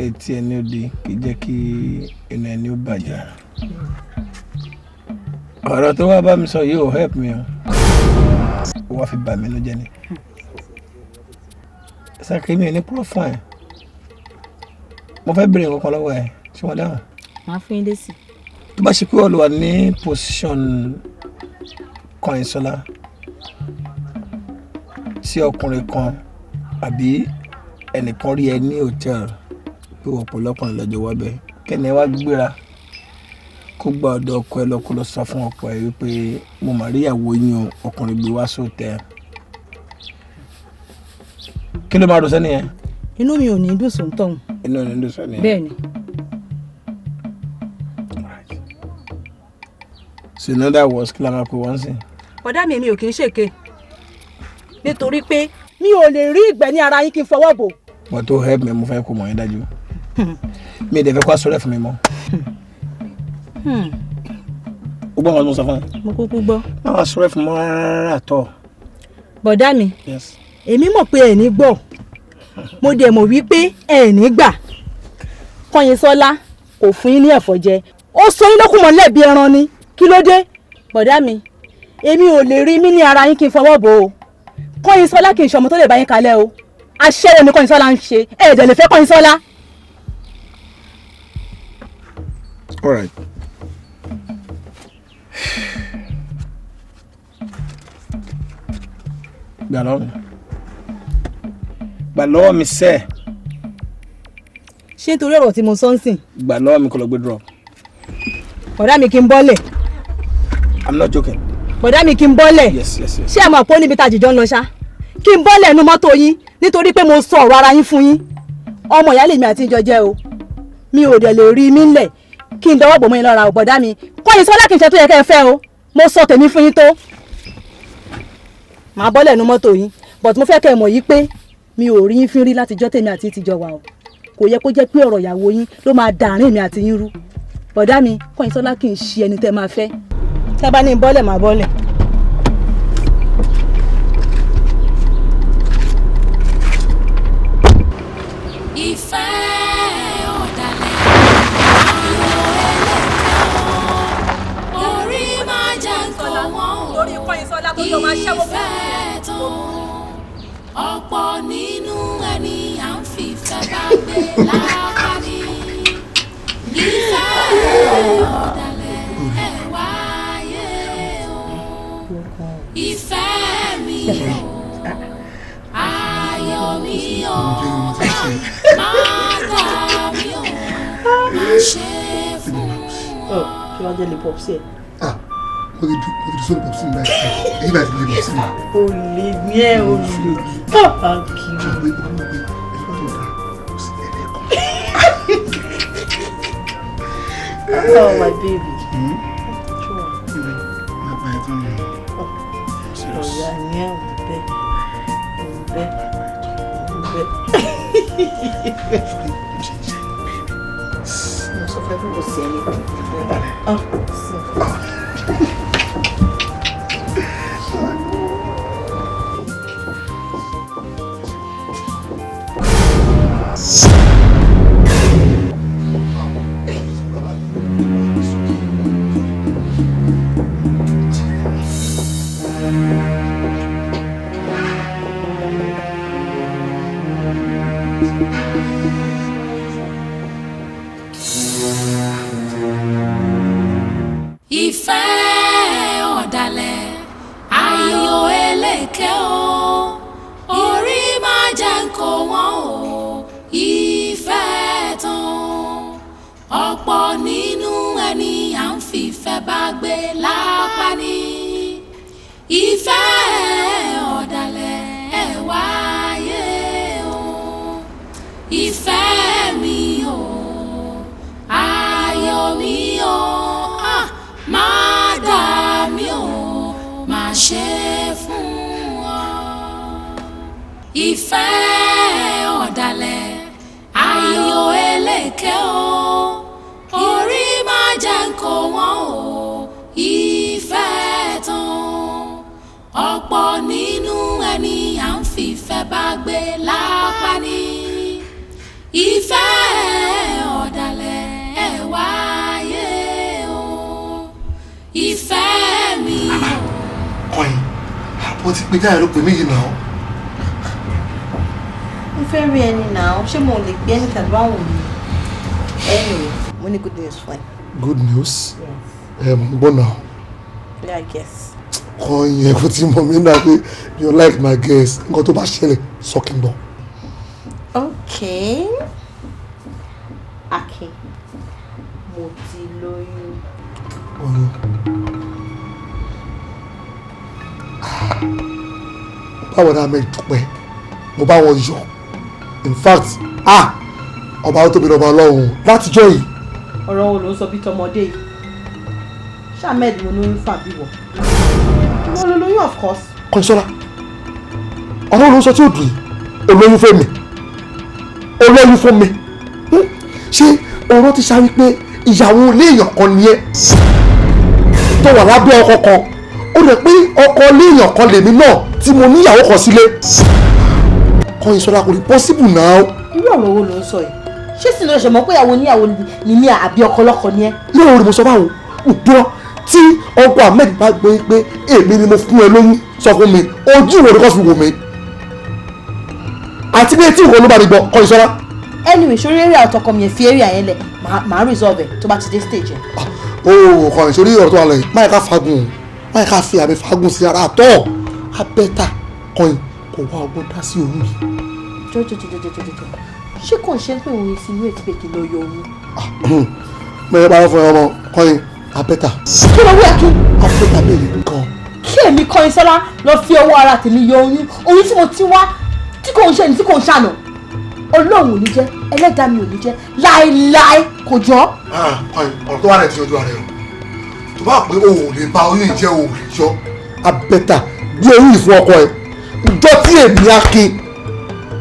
etí ẹni ó di kì í jẹ́ kí inú ẹni ó bàjẹ́. ọ̀rọ̀ tó wá bá mi sọ yóò help mi o ó wá fi bà mí ló jẹ́ ni. sákì mi ò ní púrọ̀ fún ẹ mo fẹ́ bèrè nǹkan kan lọ́wọ́ ẹ ṣé wọ́n dáhùn. màá fún yín lésì. tó bá ṣe pé wọ́n lò wà ní position Kọ́yìnsọ́lá sí ọkùnrin kan àbí ẹnìkan rí ẹ ní hòtẹ́ẹ̀lì pé wọ́n pọ̀lọpọ̀ lọ́jọ́ wọ́bẹ̀ kẹ́ni ẹ wá gbéra kó gba ọ̀dọ̀ ọkọ ẹ lọ kó lọ sọ fún ọkọ ẹ wípé mo mà rí ìyàwó yín o ọkùnrin gbé wá sóòtẹ́ kí ló máa rò sẹ́ni yẹn. inú mi ò ní dùn sóńtọ̀. inú ò ní dùn sẹ́ni yẹn. bẹ́ẹ̀ ni. so in other words kí la máa pè wọ́n sí. ọ̀dà mi ò kì í ṣèké nítorí pé mi ò lè rí ìgbẹ́ ní ara yín kí n fọwọ́ bò. but to help me mo fẹ́ kó mọ̀ yín dájú mi ì dẹ̀ fẹ́ kó aṣọ rẹ̀ fún mi mọ́. o gbọ́ wọn tó ń sọ fún ẹ. mo kúkú gbọ́. má wàá sọ rẹ̀ fún mi rárá tọ̀. bọ̀dá mi èmi mọ̀ pé ẹ̀ ní gbọ́ mo dẹ̀ mọ̀ wípé ẹ̀ ní gbà Kọ́yìnsọ́lá kò fún yín ní ẹ̀fọ́ jẹ ó sọ yín lókùn mọ́lẹ̀ bí ẹran ni kí ló dé bọ̀dá mi èmi ò lè rí mí ní ara yín kí n fọwọ́ bò ó Kọ́yìnsọ́lá kì í ṣọmọ tó lè bá yín kalẹ̀ o aṣẹ́wó ni Kọ́yìnsọ́lá ń ṣe ẹ̀ẹ́dẹ̀ lè fẹ́ Kọ́yìnsọ́lá. all right. gbà lọ́wọ́ mi sẹ́ẹ̀. ṣé nítorí ọ̀rọ̀ tí mo sọ ń sìn. gbà lọ́wọ́ mi kó lọ gbé drop. bọ̀dá mi kí n bọ́lẹ̀. I'm not joking. bọ̀dá mi kí n bọ́lẹ̀. yes yes yes. ṣé ẹ mọ̀ pé ó níbi tá a jìjọ ń lọ ṣá kí n bọ́lẹ̀ nu mọ́tò yín nítorí pé mo sọ ọ̀rọ̀ ara yín fún yín ọmọ ìyá lèmi àti ìjọ jẹ́ o mi ò dẹ̀ lè rí mi ńlẹ̀ kí n dọwọ́ bò mọ́ yín lọ́ra bọ̀dá mi Kọ́yìnsọ́lá kì í ṣe tó yẹ kẹ́ ẹ fẹ́ o mo sọ tèmi fún yín tó màá bọ́lẹ̀ nu mọ́tò yín but mo fẹ́ kẹ́ ẹ mọ̀ yí pé mi ò rí yín fín rí látijọ́ tèmi àti ìtìjọ wa o kò yẹ kó jẹ́ pé ọ̀rọ̀ ìyàwó yín ló máa dàárín mi àti yín rú bọ̀dá mi Kọ́yìnsọ́lá kì í ṣe ẹni tẹ́ máa fẹ́ tẹ́ bá ní bọ́lẹ̀ máa bọ́lẹ̀. ìfẹ́ ọ̀dàlẹ̀ ayọ̀ ẹlẹ́kẹ̀ọ́ orí máa jẹ́ nǹkan wọn o ìfẹ́ tán ọ̀pọ̀ nínú ẹni à ń fìfẹ́ bá gbé lápárí ìfẹ́ ọ̀dàlẹ̀ ẹ̀ wáyé o ìfẹ́ mi o ayọ̀ mi o máa dà mí o máa ṣe fún ọ. ṣé wàá jẹ́ lè pọ̀ sí ẹ̀. mo ti sọ́dọ̀ pọ̀ sí mi báyìí èyí báyìí ti lè bọ̀ sí mi. o lè ní ẹ o lè bàbá kì í. Oh my baby. Ọ̀yà ni ẹ̀ ń bẹ́ mo sọ fẹ́ fún kò sí ẹni tó ń ìfẹ́ ọ̀dàlẹ̀ ayọ̀ ẹlẹ́kẹ́ o orí má jẹ́ kó wọ́n o ìfẹ́ tán ọ̀pọ̀ nínú ẹni à ń fìfẹ́ bá gbé lápá ní ìfẹ́ ọ̀dàlẹ̀ ẹ̀ wáyé o ìfẹ́ mi o ayọ̀ mi o. Má dà mí o, má ṣe fún ọ. Ìfẹ́ ọ̀dàlẹ̀, ayọ̀ ẹlẹ́kẹ́ o. Orí má jẹ́ kó wọ́n o, ìfẹ́ tán. Ọ̀pọ̀ nínú ẹni à ń fìfẹ́ bá gbé lápá ní. Ìfẹ́ ọ̀dàlẹ̀ ẹ̀ wáyé. Ìfẹ́ mi. Kọ́yìn, àbọ̀ ti pé jáde ló pè mí yìí náà. Mo fẹ́ rí ẹni náà, ṣé mo lè gbé ẹni tàbí àwọn mi? Anyway, mo ní good news fún ẹ. Good news? Yes. Gbọ́ náà. Yeah, I guess. Kọ́yìn ẹ̀ kò tí mọ̀ mí náà pé you like my guess. Nǹkan tó bá ṣẹlẹ̀ sọ kí n gbọ́. Okay. Akin, mo ti lóyún. Báwo ni àmì ìdúpẹ́ mo bá wọn yọ in fact ọba ó tóbi lọ́ba ọlọ́run látijọ́ yìí. ọ̀rọ̀ wo ló ń sọ bí tọmọdé yìí Ahmed mo lóyún fún àbíwọ̀ ìwọ ló lóyún of course. Kọ́ńsọ́lá ọ̀rọ̀ ló ń sọ tí ò dùn yìí olóyún fún mi olóyún fún mi ṣé ọ̀rọ̀ ti sáré pé ìyàwó ilé èèyàn kan ni ẹ́ tó wà lábẹ́ ọkọ kan ó rẹ̀ pé ọkọ ilé èèyàn kan lèmi náà tí mo níyàwó kan sílé Kọ́ńsọ́lá kò rí possible náà. irú ọ̀rọ̀ wo ló ń sọ yìí ṣé sì ló ṣe mọ̀ pé ìyàwó níyàwó ni mí àbí ọkọ lọ́kọ ni ẹ́. yóò rí mo sọ báwo gbọ́ tí ọkọ Ahmed bá gbé pé èmi ni mo fún ẹ lóyún sọ fún mi ojú ìwé ni kò fi wò mí àti bí etí ìwé ló bá mi gbọ́ Kọ́ńsọ́lá. anyway sórí area ọ̀tọ̀kọ mi yẹn fi area yẹn lẹ̀ màá resolve ẹ̀ tó bá ti dé stage yẹn. ó kọrin sórí ọ̀rọ̀ tó wà lẹ́yìn máyì ká fagun máyì ká fi àmì fagun sí ara àtọ́ abẹ́ta kọrin kò wá ọgbọ́n dá sí òun yìí. jọjọ ṣé kò ń ṣe pé òun ti inú ètò pé kí n lọ yọ oyún. mẹ́rin bá wọ́n fún ọmọ kọrin abẹ́ta. kí ló wí Akin. abẹ́ta mẹ́rin gan. kí èmi Kọ́ńsọ́lá lọ fi ọwọ́ ara tèmi yọ oyún tí mo ti wá tí kò ń ṣe ní tí kò ń ṣàná Ọlọ́run ò ní jẹ́ ẹlẹ́dàá mi ò ní jẹ́ láéláé kò jọ. ọ̀rọ̀ tó wà náà ti yanjú ara ẹ̀ tó bá pé o ò lè ba oyún ìjẹ́ o ò lè yọ abẹ́ta bí oyún ìfún ọkọ ẹ̀ ìjọ tí èmi Akin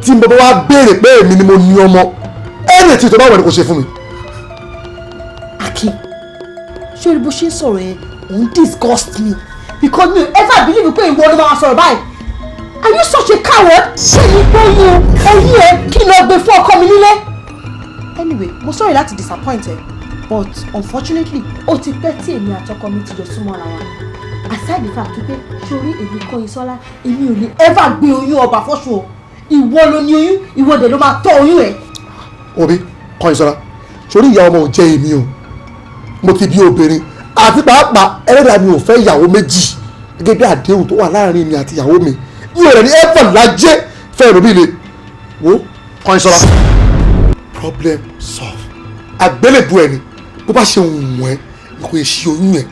tí mo bá wá béèrè pé èmi ni mo ní ọmọ ẹ̀rẹ̀ tí tó bá wẹ̀ ni kò ṣe fún mi. Akin ṣé orí bó ṣe ń sọ̀rọ̀ yẹn òun disgust me because mi ò ever believe pé ìwọ ló máa sọ̀rọ̀ báyìí. Are you such a coward? ṣé ní gbóyún oyún ẹ kí n lọ gbé fún ọkọ mi nílé. Anyway mo sorry láti disappoint ẹ but unfortunately ó ti pẹ́ tí èmi àtọkọ mi ti jọ súnmọ́ ara wa aside the fact pé sórí èmi Kọ́ńsọ́lá èmi ò lè ever gbé oyún ọba fọ́ṣù o ìwọ ló ní oyún ìwọ dẹ̀ ló máa tọ́ oyún ẹ̀. Obi Kọ́ńsọ́lá sórí ìyá ọmọ ò jẹ́ èmi o mo ti bí obìnrin àti pàápàá ẹlẹ́dàá mi ò fẹ́ ìyàwó méjì gẹ́gẹ́ bí àdéhùn tó wà láàrin mi àti ìyàwó mi yóò rẹ̀ ní ẹ̀fọ̀ lájẹ́ fẹ́ ìròbí le wo Kọ́ńsọ́lá problem solve àgbélébù ẹ̀ ni bó bá ṣe wù ẹ́ kò yẹ ṣe oyún ẹ̀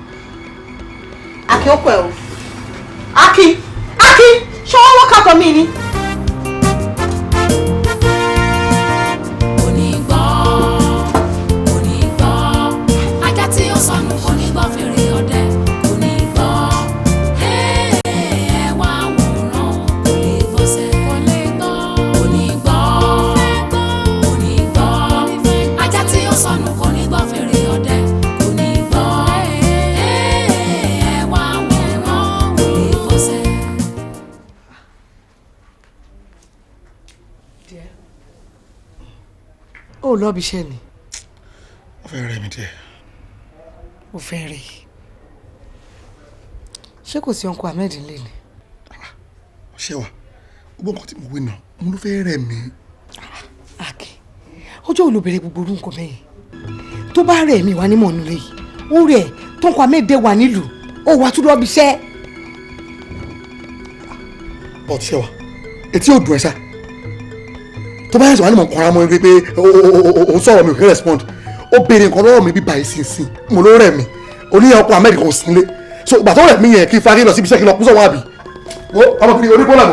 Akin ó pẹ́ o. Akin ṣé wọ́n wọ́n kàtọ́ mi ni. ó lọ bí iṣẹ́ ni. ó fẹ́ rẹ̀ mí díẹ̀. ó fẹ́ rẹ̀ ṣé kò sí ọkọ Ahmed nílé ni. ṣé wà gbogbo nǹkan tí mo wí náà mo ló fẹ́ rẹ̀ mí. Akin ọjọ́ wo ló bẹ̀rẹ̀ gbogbo orú nǹkan mẹ́yìn tó bá rẹ̀ mí wá ní mọ̀ nílé yìí ó rẹ̀ tó nǹkan Ahmed dé wà nílùú ó wà tún lọ bí iṣẹ́. bọ́ọ̀ ti ṣe wà etí ò dùn ẹ̀ ṣá tó bá yẹ sọ̀rọ̀ ní mọ̀ kọ́ra mọ́ ẹ pé o sọ̀rọ̀ mi ò kí respond ó béèrè nǹkan lọ́wọ́ mi bí báyìí sínsìn mo ló rẹ̀ mí oníyàn ọkọ̀ Ahmed kan ò sí nílé so ìgbà tó rẹ̀ mí yẹn kí n fa kí n lọ síbi iṣẹ́ kí n lọ kú sọ̀wọ́n àbí ọmọkùnrin oní problem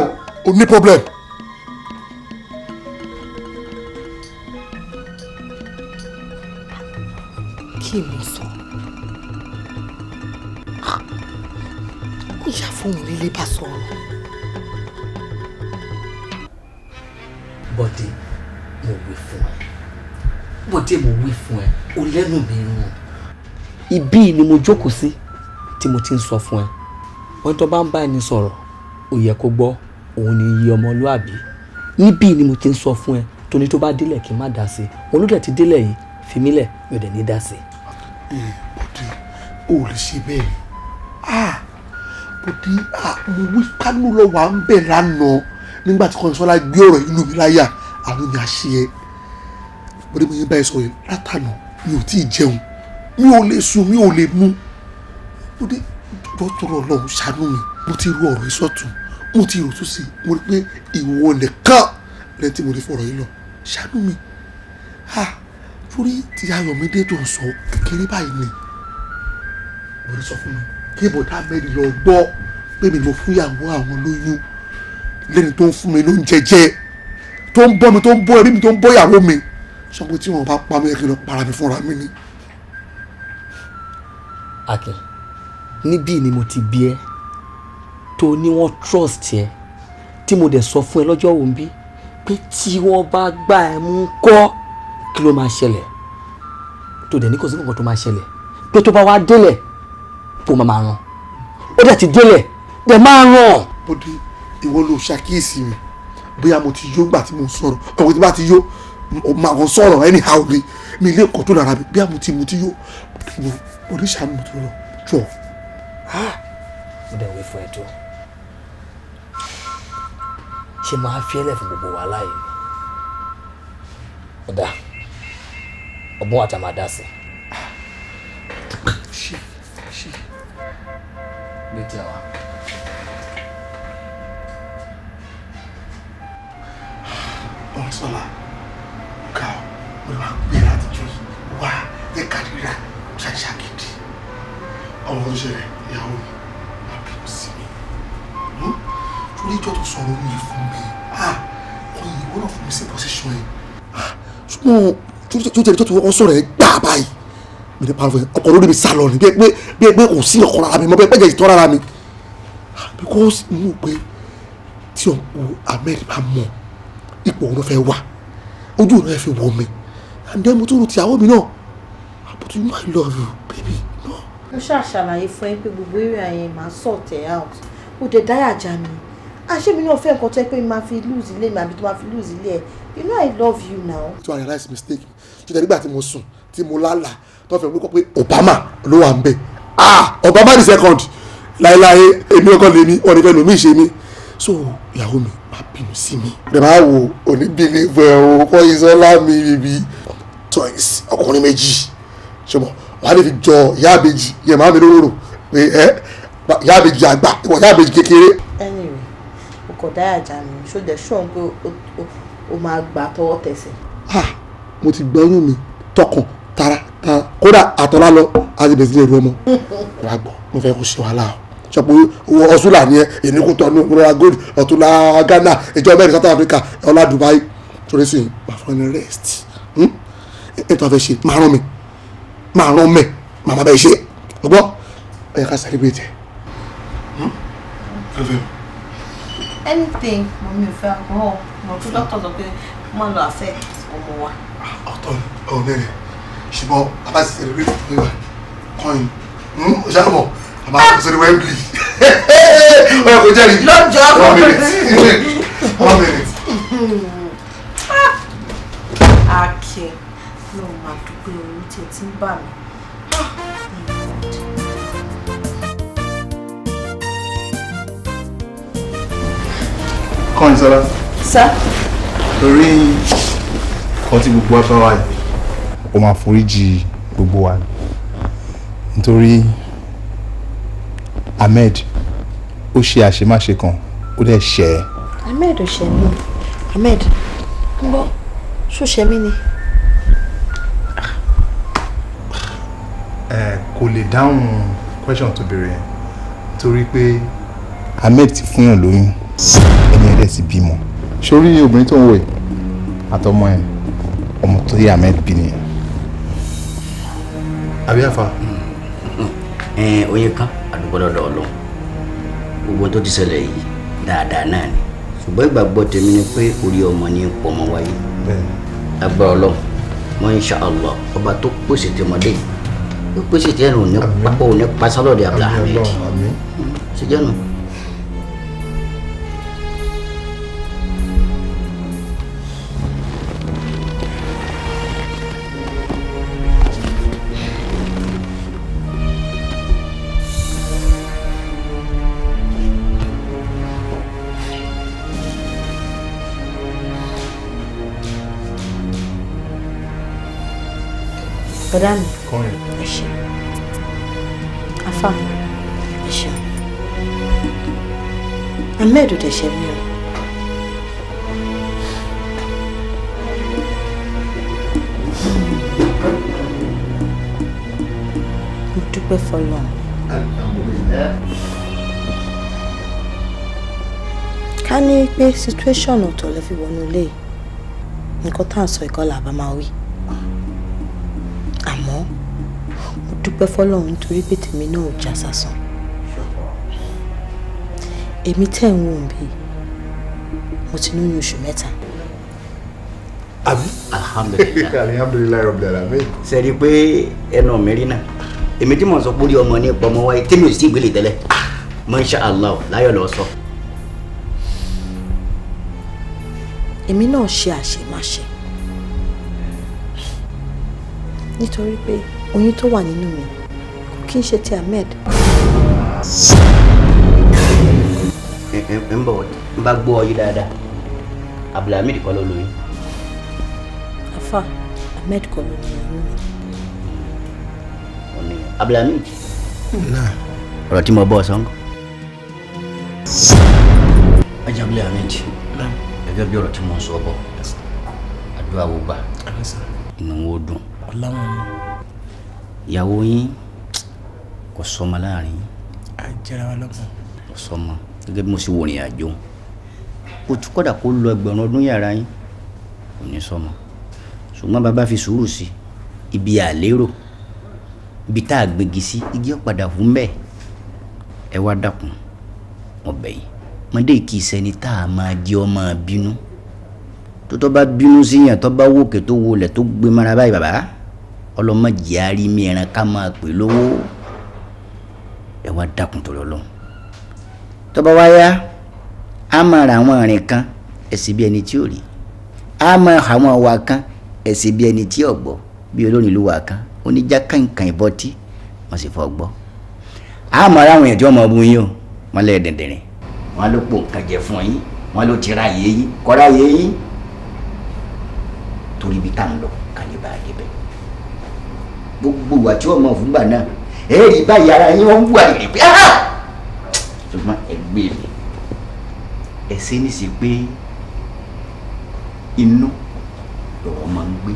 o ní problem. kí mo sọ ìyá fóun nílé bá sọ̀rọ̀. Bọ́dé mo wí fún ẹ Bọ́dé mo wí fún ẹ o lẹ́nu mi rún. Ibí ni mo jókòó sí tí mo ti ń sọ fún ẹ wọ́n tó bá ń bá ẹni sọ̀rọ̀ ó yẹ kó gbọ́ òun ni iye ọmọlúàbí níbí ni mo ti ń sọ fún ẹ tóní tó bá délẹ̀ kí n má dá sí olódẹ̀ ti délẹ̀ yìí fi mí lẹ̀ mi ò dẹ̀ ní dá sí. Bọ́dé o ò lè ṣe bẹ́ẹ̀ Bọ́dé mo wí kánú lọ wà ń bẹ̀ lánàá nígbà tí Kọ́nsọ́lá gbé ọ̀rọ̀ inú mi láyà àwọn mi àṣẹ ẹ Bọ́dé mo yẹn báyìí sọ yẹn látànà mi ò tí ì jẹun mi ò lè sùn mi ò lè mú Bọ́dé dọ́tọ̀rọ̀ Ọlọ́run ṣàánú mi mo ti ru ọ̀rọ̀ ìsọ̀tún mo ti rò tó sí mo rí pé ìwọ nìkan lẹ́yìn tí mo lè fọ̀rọ̀ yìí lọ ṣàánú mi torí ti Ayọ̀mídé tó ń sọ kékeré báyìí ni mo rí sọ fún mi kí bọ̀dá mẹ́rin lọ gbọ́ pé mi mo fún ìyàwó àwọn lóyún lẹ́ni tó ń fún mi lóúnjẹ jẹ tó ń bọ́ mi tó ń bọ́ ẹbí mi tó ń bọ́ ìyàwó mi sọ pé tí wọn bá pa mí ẹ kí n lọ para mi fúnra mi ni. Akin níbí ni mo ti bí ẹ tó ní wọ́n trust ẹ tí mo dẹ̀ sọ fún ẹ lọ́jọ́ òun bí pé tí wọ́n bá gbà ẹ mú kọ́ kí ló máa ṣẹlẹ̀ tó dẹ̀ ní kò sí nǹkan tó máa ṣẹlẹ̀ pé tó bá wá délẹ̀ kó máa ràn ó dẹ̀ ti délẹ̀ dẹ̀ máa ràn. Bọ́dé ìwọ ló ṣàkíyèsí mi bóyá mo ti yó gbà tí mo sọ̀rọ̀ ọ̀pọ̀ tí bá ti yó máa sọ̀rọ̀ anyhow ni mi ilé ẹ̀kọ́ tó lára mi bóyá mo ti yó Bọ́dé ṣàánú mi tó lọ jọ. mo dẹ̀ wí fún ẹ tó ṣe máa fi ẹlẹ́ fún gbogbo wa láàyè ni ọ̀dà ọgbọ́n àti àmàdá sí. ṣe létí àwa. Kọ́nsọ́lá ká ọ wá gbé láti jọ yìí wá jẹ́ kárìíra ṣàṣàkìdì ọmọ tó ṣẹlẹ̀ ìyàwó mi má bínú sí mi torí ìjọ tó sọ̀rọ̀ mi fún mi ọyìn ìwọ náà fún mi sí pọ́síṣọ́ ẹ̀ ṣùgbọ́n tó jẹ́ tó wọ́n sọ̀rọ̀ ẹ̀ gbà báyìí mi ní pàrọ̀ ọkọ̀ lórí mi sálọ ni bí ẹgbẹ́ kò sí ọkọ̀ rárá mi mọ́ bí ẹgbẹ́ ìtọ́ rárá mi because mo pé tí ọ̀pọ̀ Ahmed bá mọ̀ ipò òun ló fẹ́ wà ojú òun ló fẹ́ wọ mi and then mo tún rò ti àwọn mi náà but you know I love you baby no. mo ṣàṣàlàyé fún ẹ pé gbogbo area yẹn máa sort ẹ out ó dé dáyà já mi àṣé mi náà fẹ́ nǹkan tó yẹ pé máa fi lose ilé mi àbí tó máa fi lose ilé ẹ you know I love you now. to realize mistake mi ṣe tẹ̀lé nígbà tí mo sùn tí mo lálàá tó fẹ́ wípé pé Obama ló wà ń bẹ̀ Obama the second láéláé èmi ọkọ lèmi ọ̀nìfẹ́ lòmí ṣe mi so ìyàwó mi máa bínú sí mi. ẹ máa wo oníbìnrin fẹ́ o Kọ́yìnsọ́lá mi bíbí twice ọkùnrin méjì ṣùgbọ́n wàá lè fi jọ ìyá àbèjì yẹn máa mi lóró pé ìyá àbèjì àgbà ìwọ ìyá àbèjì kékeré. anyway o kò dáyà já mi ṣó dẹ̀ ṣọ́n pé o máa gbà tọwọ́ tẹsẹ̀. mo ti gbọ́rùn mi tọkàn tara kódà àtọ́lá lọ àti bẹ̀sí lè ru ọmọ wàá gbọ́ mo fẹ́ kó ṣe wàhálà o ṣọpọ ọsùlà ni ẹ ènìkú tọnu ìmúra gold ọ̀túnla Ghana ìjọ mẹ́rin South Africa ọlá Dubai torí sí máa fún ẹni rest ètò àfẹ́ ṣe máa rán mẹ́ màmá bẹ́ẹ̀ ṣe ọgbọ́ ẹ ká celebrate anything mọ̀mí ò fẹ́ alcohol mọ̀ tó dọ́tọ̀ sọ pé wọ́n lọ affect ọmọ wa. ọ̀tọ̀ ọ̀nẹ́rẹ̀ ṣùgbọ́n a bá ti celebrate nígbà kọ́ìn ṣàmọ̀ a máa kó sórí Wembley ọ̀yọ́ kò jẹ́rìí lọ́jọ́ 1 minute 1 minute. Akin ló máa dúpẹ́ orí tí ẹ ti ń bà mí. kọ́ìn sọ́lá. sá. torí kan tí gbogbo wa bá wà yìí ó máa foríjì gbogbo wa nítorí Ahmed ó ṣe àṣemáṣe kan ó dẹ̀ ṣẹ̀ ẹ́. Ahmed ò ṣẹ̀ mí. Ahmed ń gbọ́ ṣó ṣẹ̀ mí ni. kò lè dáhùn question tó béèrè yẹn torí pé Ahmed ti fún yàn lóyún ẹni ẹ̀dẹ̀ sì bímọ sórí obìnrin tó ń wò àtọmọ ẹ̀ ọmọ tó yẹ Ahmed bí nìyẹn àbí àfa. oyin kan àdúgbò lọ́dọ̀ Ọlọ́run gbogbo tó ti ṣẹlẹ̀ yìí dáadáa náà ni ṣùgbọ́n ìgbàgbọ́ tèmi ni pé orí ọmọ ní pọmọ wáyé agbára Ọlọ́run wọn insha Allah ọba tó pèsè tẹmọdé yìí ó pèsè tẹnu ní pápá òní pasálọ̀dẹ̀ Abdulhamid ṣe jẹ́ nù. Bọ̀dá mi. Ẹ ṣé. Afá. Ẹ ṣé. Ahmed ò dẹ̀ ṣẹ̀ mí o. Mo dúpẹ́ f'Ọlọ́run. Ká ní pé situation ọ̀tọ̀ lẹ fi wọnú ilé yìí, nǹkan tá à ń sọ ìkọlà àbá máa wí. Àmọ́ mo dúpẹ́ f'Ọlọ́run nítorí pé tèmi náà ò já sásán. Èmi tẹ̀ ń wò bí mo ti lóyún oṣù 3. àbí. alhamdulilayi alhamdulilayi rabbil alamin. sẹ́ni pé ẹnu mi rí náà èmi tí mo sọ pé orí ọmọ ní pọmọ wáyé tèmi ò sí ìgbélé tẹ́lẹ̀ masha Allah láyọ̀ lọ sọ. Èmi náà ṣe àṣemáṣe nítorí pé oyún tó wà nínú mi kò kí n ṣe ti Ahmed. ń bọ̀ ń bá gbọ́ ọ yí dáadáa Abdulhamid kọ́ ló lóyún. Afa Ahmed kọ́ ló ní oyún mi. Abdulhamid ọ̀rọ̀ tí mo bọ́ ọ sọ́ngọ́. ajá Abdulhamid gẹ́gẹ́ bí ọ̀rọ̀ tí mo sọ bọ̀ àdúrà wo gbà inú wo dùn. ìyàwó yín kò sọmọ láàrin. àjẹrà wa lọ́gbọ̀n. kò sọmọ gẹ́gẹ́ bí mo ṣe wò ní àjò kò tún kọ́dà kó lọ ẹgbẹ̀rún ọdún yàrá yín kò ní sọmọ ṣùgbọ́n bàbá fi sùúrù sí ibi àlérò ibi tá a gbégi sí igi ọ̀padà fún bẹ́ẹ̀ ẹ wá dákun ọbẹ̀ yìí mọ́dé kì í ṣẹni tá a máa jẹ́ ọmọ bínú tó bá bínú síyàn tó bá wòkè tó wọlẹ̀ tó gbé mara báyìí bàbá ọlọ́mọ jìárì mi ẹran ká máa pè lówó ẹ wá dákun tó lọ lọ́hùn tó bá wá yá á máa ra àwọn àrìn kan ẹ̀sìn bí ẹni tí ò rí á máa àwọn àwa kan ẹ̀sìn bí ẹni tí ò gbọ́ bí olórin ìlú wa kan oníjà kàǹkàn ìbọtí wọ́n sì fọ́ gbọ́ á máa ra àwọn èèyàn tí wọ́n mọ ọbùn yín o wọ́n lẹ́ẹ̀ dẹ̀dẹ̀rìn wọ́n ló pò nǹkan jẹ fún yín wọ́n ló ti ra yé yín kọ́ra yé yín torí ibi tá à ń lọ kálí bá a débẹ̀ gbogbo wa tí wọ́n mọ̀ fúngbà náà ẹ̀ẹ́dì báyìí ara yín wọ́n ń wà lè pé ṣùgbọ́n ẹgbẹ́ mi ẹsẹ̀ ní sí pé inú lọ́wọ́ máa ń gbé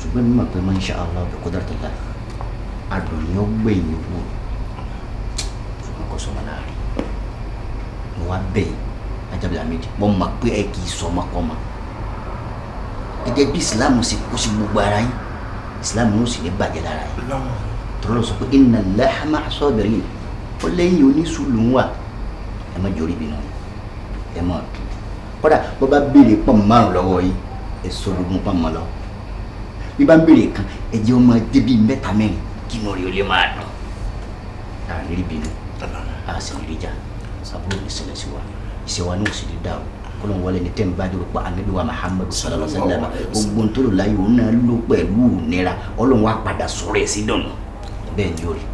ṣùgbọ́n mímọ̀ pé masha Allah bi qudratillah adùn ni ó gbẹ̀yìn wò sọmọ láàrin mo wá bẹ́ẹ̀ Ajábílà méjì mo mọ̀ pé ẹ kì í sọmọ kọ́mọ gẹ́gẹ́ bí Islam sì kó sí gbogbo ara yín Islam ló sì ní bàjẹ́ lára yín tọ́lọ́ lọ sọ pé inna Allaha ma'a sabirin ó lẹ́yìn onísùúrù ń wà ẹ má jòrí bínú ẹ má kódà bó bá béèrè pọ̀ márùn lọ́wọ́ yín ẹ sọ lógún pọ̀ mọ́ lọ bí bá ń béèrè kan ẹ jẹ́ ọmọ débi mẹ́ta mẹ́rin kí inú rí o lè máa dùn àárín bínú àásì rí jà àbúrò ní ṣẹlẹ̀ sí wa ìṣe wa ní òsì lè dá o kọlọ́n wọlé ní tẹ́ ń bá dúró pa Ànábì wa Muhammadu sallallahu alaihi wasallam gbogbo ntòrò láyé òun náà ló pẹ̀lú nira Ọlọ́run wa padà sọ̀rọ̀ ẹ̀ sí dùnú bẹ́ẹ̀ ni yóò rí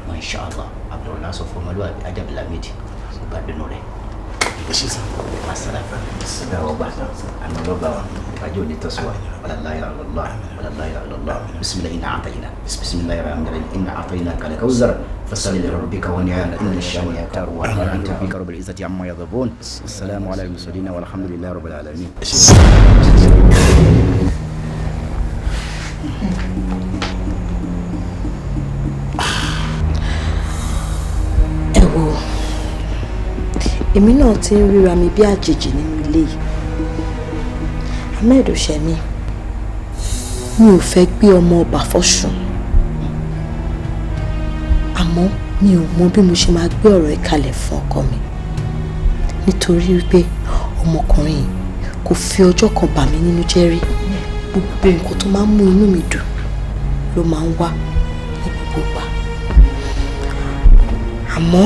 Masha Allah Abdullahi sọ fún ọmọlúwàbí Ajábílà méjì bá dùnú rẹ̀ masala ọgbà àná lọ́gbà wa ìbàjẹ́ òní tọ́síwá wala la ilaha illallah wala la ilaha illallah bisimilayi inna atayina bisimilayi rahmanirahim inna atayina kal kawzar fasalli li rabbika wanhar inna shani'aka huwa al-abtar rabbika rabbil izzati amma yasifun assalamu ala al-mursalin walhamdulillahi rabbil alamin. ẹ wo èmi náà ti ń ríra mi bí àjèjì nínú ilé yìí Ahmed Òṣèmí mi ò fẹ́ gbé ọmọ ọba fọ́sùn àmọ́ mi ò mọ bí mo ṣe máa gbé ọ̀rọ̀ ìkalẹ̀ fún ọkọ mi nítorí wípé ọmọkùnrin yìí kò fi ọjọ́ kan bà mí nínú jẹ́ rí gbogbo nǹkan tó máa ń mú inú mi dùn ló máa ń wá ní gbogbo ìgbà àmọ́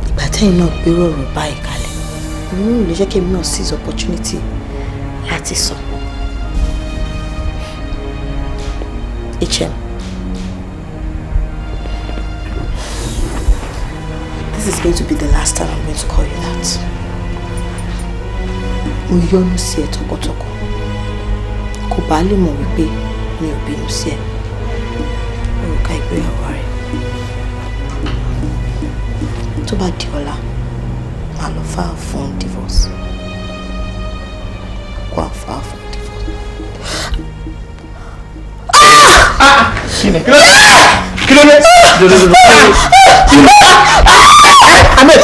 ìgbà tẹ́yìn náà gbérò ọ̀rọ̀ báyìí kalẹ̀ òun ò lè jẹ́ kí èmi náà seize opportunity láti sọ. HM, this is going to be the last time I'm going to call you that. Mo yọ́nú sí ẹ tọkàntọkàn kò bá lè mọ̀ wípé mi ò bínú sí ẹ òrùka ìgbéyàwó rẹ tó bá di ọ̀la máa lọ file fún divorce. Go and file for divorce. Kí ló dé? Ahmed,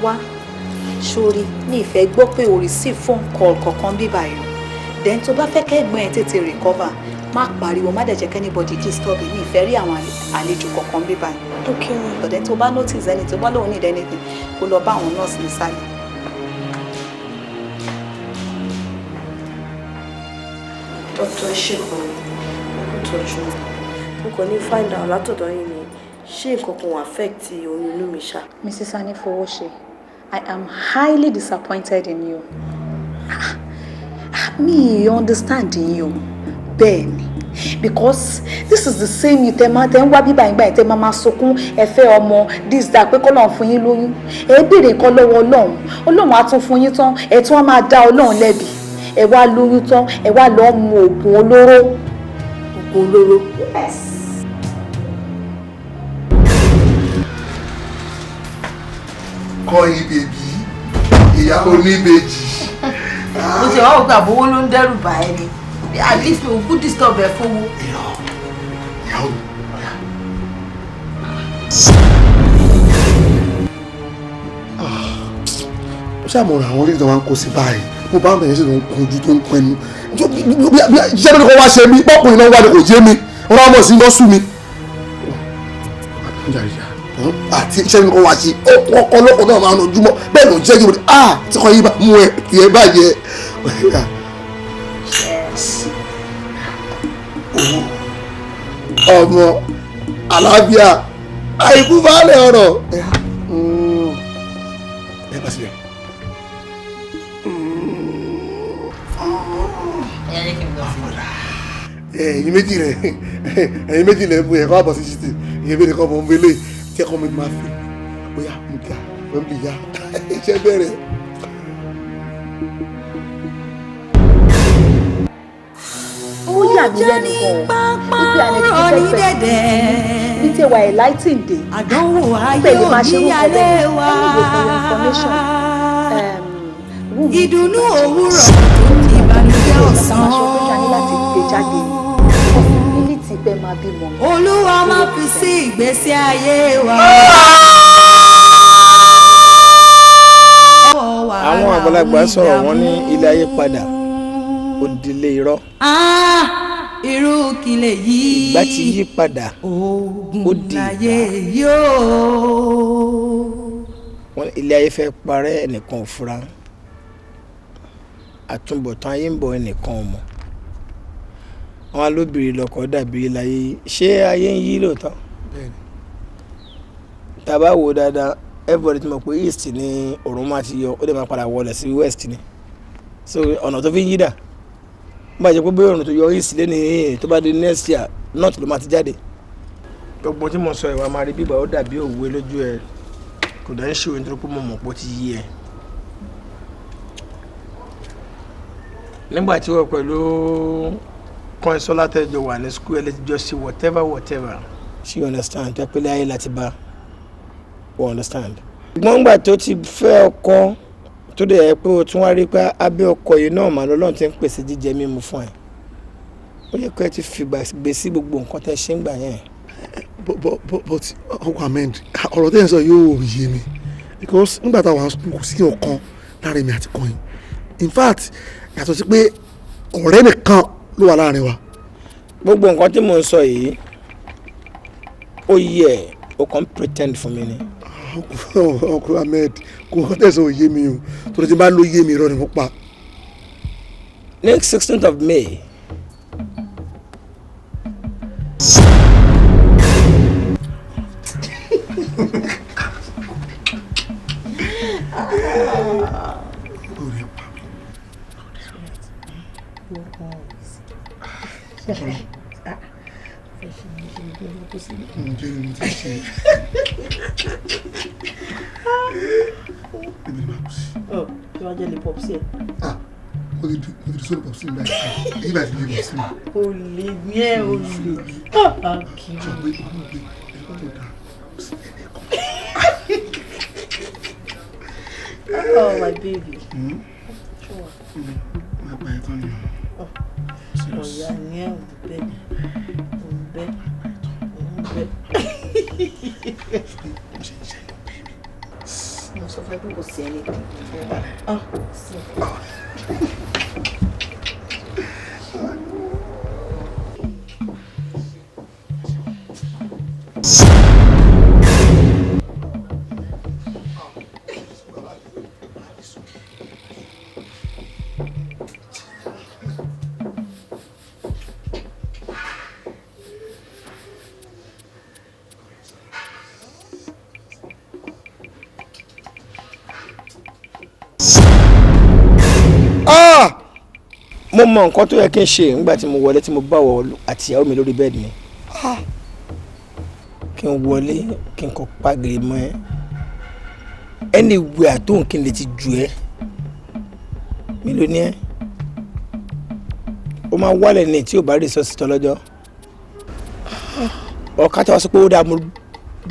wá sórí ní ìfẹ́ gbọ́ pé o receive phone call kankan bí báyìí then tó bá fẹ́ kẹ́gbọ́n ẹ̀ tètè recover má pariwo má dẹ̀ jẹ́ kẹ́ anybody disturb ní ìfẹ́ rí àwọn àlejò kankan bí báyìí. Okay. But then tó bá notice anything tó bá lóun need anything kó lọ bá àwọn nurse nísàlẹ̀. Dr. Ṣèkò kò tọ́jú mo kàn ní find out látọ̀dọ̀ yìí ni ṣé nǹkan kan affect oyún inú mi ṣá. Mrs. Anifowose, I am highly disappointed in you. Me understand you, bẹ́ẹ̀ ni, because this is the same you tẹ́ ń wá bíbá ìgbà ìtẹ́ máa sọkún ẹ̀fẹ́ ọmọ this that pé kọ́lọ́run fún yín lóyún ẹ béèrè nǹkan lọ́wọ́ Ọlọ́run á tún fún yín tán ẹ tún á máa dá Ọlọ́run lẹ́bi ẹ wá lóyún tán ẹ wá lọ́ọ́ mu oògùn olóró. Oògùn olóró. Yes. Kọ́yìn bèbí ìyá oníbejì. Mo ṣe wá òkú àbówó ló ń dẹ́rù bá ẹ ni at least o kú disturb ẹ fowó. Ìyàwó ó ṣàmọ̀ràn àwọn orílẹ̀-èdè wa ń kó sí báyìí mo bá ń bẹ̀rẹ̀ sí ló ń kunjú tó ń pẹnu iṣẹ́ mi ni kò wá ṣe mí pọ́pùnrin náà wà ní kò jẹ́ mi ọ̀rọ̀ ọmọ sí lọ́sùn mi àti iṣẹ́ mi ni kò wá ṣe ọkọ̀ ọlọ́kọ̀ náà máa ń ojúmọ́ bẹ́ẹ̀ ló jẹ́ kí wọ́n tí kò yí bá mú ẹ tí ẹ bàjẹ́ ọmọ àlàáfíà àìkú balẹ̀ ọ̀rọ̀ ẹ bá sílẹ̀. ẹ̀yin méjì rẹ̀ bu ẹ̀kọ́ àbọ̀ sí ṣìtì ìyẹn bí nìkan mọ̀ ń belé tí ẹ̀kọ́ mi máa fi bóyá mo kà mo ń bì ya iṣẹ́ bẹ̀rẹ̀. yà mí lẹ́nu gan-an ipe uneducated person ní tẹwà ẹ̀ láìtìn dé pẹ̀lú máa ṣe orúkọ bẹ́ẹ̀ anyway for your information ìdùnnú òwúrọ̀ ìbànújẹ́ ọ̀sán possibility pé máa bímọ. Olúwa máa fi sí ìgbésí ayé wa. àwọn àgbàlagbà sọ̀rọ̀ wọ́n ní ilé ayé padà ó dilé irọ́. irú kìlẹ̀ yìí ìgbà tí yí padà ó di ìgbà. wọ́n ilé ayé fẹ́ parẹ́ ẹnìkan ò fura àtúbọ̀tán ayé ń bọ̀ ẹnìkan ò mọ̀ àwọn alóbìnrin lọkọ̀ dàbí láyé ṣé ayé ń yí lóòótọ́ tàbá wò dáadáa everybody ti mọ̀ pé east ni òòrùn máa ti yọ ó dẹ̀ máa padà wọlé sí west ni so ọ̀nà tó fi ń yí dà bá jẹ́ pé bí òòrùn tó yọ east lẹ́ni tó bá di next year north ló máa ti jáde gbogbo tí mo sọ ìwà máa rí bíbá ó dàbí òwe lójú ẹ kò dá ń ṣe òwe nítorí pé mo mọ̀ pé ó ti yí ẹ nígbà tí wọ́n pẹ̀lú Kọ́ńsọ́lá tẹ́jọ wà ní school ẹ lè jọ sí whatever she understand tó pẹ́lẹ́ ayé láti bá o understand. ṣùgbọ́n gbà tó ti fẹ́ ọkọ tó dẹ̀ yẹ pé o tún wá rí pé abẹ́ ọkọ yìí náà màá lọ́lọ́run ti ń pèsè jíjẹ mímu fún ẹ ó yẹ kó ẹ ti fìgbà gbé sí gbogbo nǹkan tẹ́ ṣe ń gbà yẹn. but ọkọ ahmed ọ̀rọ̀ tẹ́ ẹ̀ sọ yóò yé mi because nígbà táwọn kò sí ọ̀kan láàrin mi àti kan yìí in fact yàtọ̀ sí pé ọ̀rẹ́ nìkan ló wà láàrin wa. gbogbo nǹkan tí mò ń sọ yìí ó yẹ o kàn pretend fún mi ni. ọkùnrin ahmed kò kọ́ tẹ̀sán òye mi o torí tí bá ló yé mi irọ́ ni mo pa. next 16th of May. Oh, my baby. Sure. My baby. Oh, yeah, yeah, baby. Mo sọ fún ẹ pé kò sí ẹni. Sí. mo mọ nǹkan tó yẹ kí n ṣe nígbà tí mo wọlé tí mo bá wọ àti ìyàwó mi lórí bẹ́ẹ̀dì mi kí n wọlé kí n kọ pàgìrì mọ́ ẹ anywhere tó n kí n lè ti jù ẹ mélòó ni ẹ ó máa wálẹ̀ ní tí ò bá rí sọ́ọ̀sì tọ́ lọ́jọ́ ọ̀ká tí wọ́n sọ pé ó dáa mo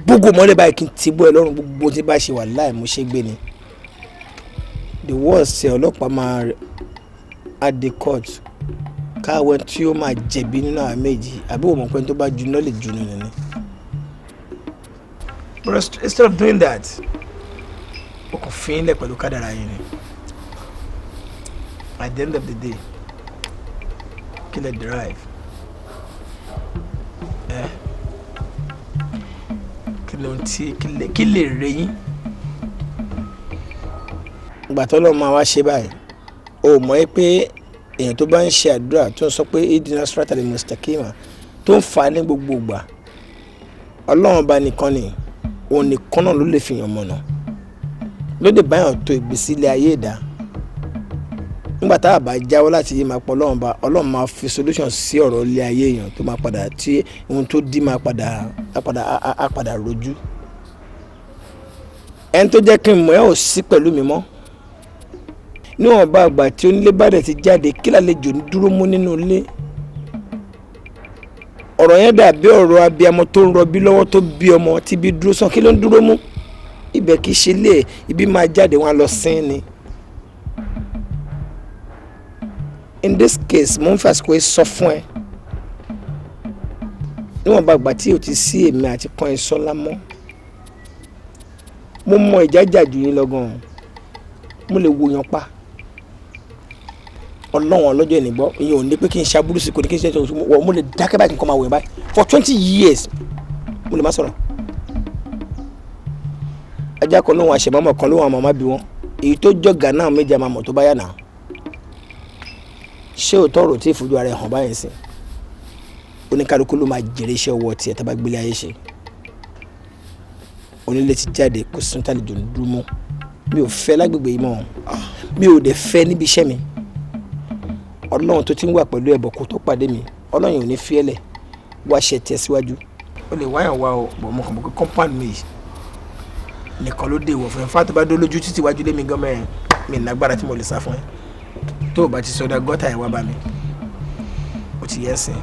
gbogbo mọ́lẹ̀ báyìí kí n ti bọ́ ẹ lọ́rùn gbogbo tí bá ṣe wà láì mo ṣe gbé ni the worst ṣe ọlọ́pàá máa at the court káwọn tí ó máa jẹ̀bi nínú àwọn méjì àbí wọ́n mọ̀ pé tó bá ju náà lè ju nínú ni. but instead of doing that o kò fi ń lẹ̀ pẹ̀lú kádàrá yìí ni at the end of the day kí lè drive kí lè rẹ̀yìn ìgbà tó lọ́ọ́ máa wá ṣe báyìí o mọ̀ ẹ́ pé èèyàn tó bá ń ṣe àdúrà tó ń sọ pé idina strata de mustakima tó ń fa ní gbogbo ìgbà ọlọ́run bá nìkan ni òun nìkan náà ló lè fi yàn mọ̀nà ló dé báyàn tó ìgbésí ilé ayé ìdá nígbà tá a bá jáwọ́ láti yé máa pọ̀ ọlọ́run máa fi solution sí ọ̀rọ̀ ilé ayé èèyàn tó máa padà tí ohun tó dí máa padà rojú ẹni tó jẹ́ kí n mọ̀ ẹ́ ò sí pẹ̀lú mi mọ́ níwọ̀n bá àgbà tí onílé bá dẹ̀ ti jáde kí lálejò dúró mú nínú ilé ọ̀rọ̀ yẹn dàbí ọ̀rọ̀ abiyamọ tó ń rọbí lọ́wọ́ tó bí ọmọ tí bí dúró sàn kí ló ń dúró mú ibẹ̀ kì í ṣe lé ibi máa jáde wọn lọ sín ni. in this case mo ń fi àsìkò yìí sọ fún ẹ níwọ̀n bá gbà tí o ti sí èmi àti Kọ́yìnsọ́lá mọ́ mo mọ ìjájà jù yín lọ́gàn mo lè wo yan pa ọlọ́wọ̀n ọlọ́jọ́ ìnìgbọ́ ìyẹn ò ní pé kí n ṣàbúrú sí kò ní kí n ṣe mo lè dákẹ́ báyìí kí n kọ́ máa wẹ̀ báyìí for 20 years mo lè má sọ̀rọ̀ ajá kan lóhun àṣẹmọ́mọ́ kan lóhun àmọ́ má bí wọn èyí tó jọ̀gà náà méjì àmọ́ tó bá yà náà ṣé òótọ́ ọ̀rọ̀ tí ìfojú ara ẹ̀ hàn báyìí sí oníkálukú ló máa jèrè iṣẹ́ ọwọ́ tiẹ̀ tá bá gbélé ayé ṣe onílé ti jáde kò sún tàlejò ní dúró mọ́ mi ò fẹ́ lágbègbè yìí mọ́ mi ò dẹ̀ fẹ́ níbi iṣẹ́ mi ọlọ́run tó ti ń wà pẹ̀lú ẹ̀bọ̀ kó tó pàdé mi ọlọ́run ò ní fi ẹ̀lẹ̀ wá ṣe tiẹ̀ síwájú. o lè wáyàn wá o bọ̀ mo kàn mọ́ pé compound mi nìkan ló dé ìwọ̀ fún ẹ fún àtọ́bá dó lójú títí wájú lémi gan mẹ́rin mi lágbára tí mo lè sá fún ẹ tó o bá ti sọdá gọ́tà ẹ̀ wá bá mi o ti yẹ ẹsẹ̀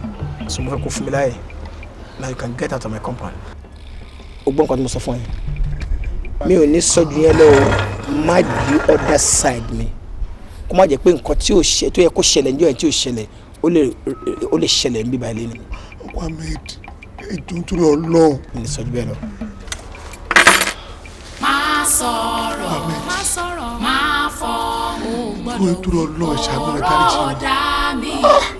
so mo fẹ́ kó fún mi láàyè now you can get out of my compound. o gbọ́ nǹkan tí mo sọ fún ẹ mi ò ní sọ́jú yẹn lọ́wọ́ má di other side mi kó má jẹ́ pé nǹkan tí ò ṣe tó yẹ kó ṣẹlẹ̀ níjọ́ yẹn tí ò ṣẹlẹ̀ ó lè ṣẹlẹ̀ níbí báyìí lẹ́nu. Mohammed ètò ìtúrọ̀ ọlọ́run. mi ní sọ́jú bẹ́ẹ̀ lọ. Má sọ̀rọ̀, má sọ̀rọ̀, má fọ̀hùn ìtúrọ̀ ìtúrọ̀ ọlọ́run ṣàánú ẹ̀ dárí sí mi. ọ̀dà mi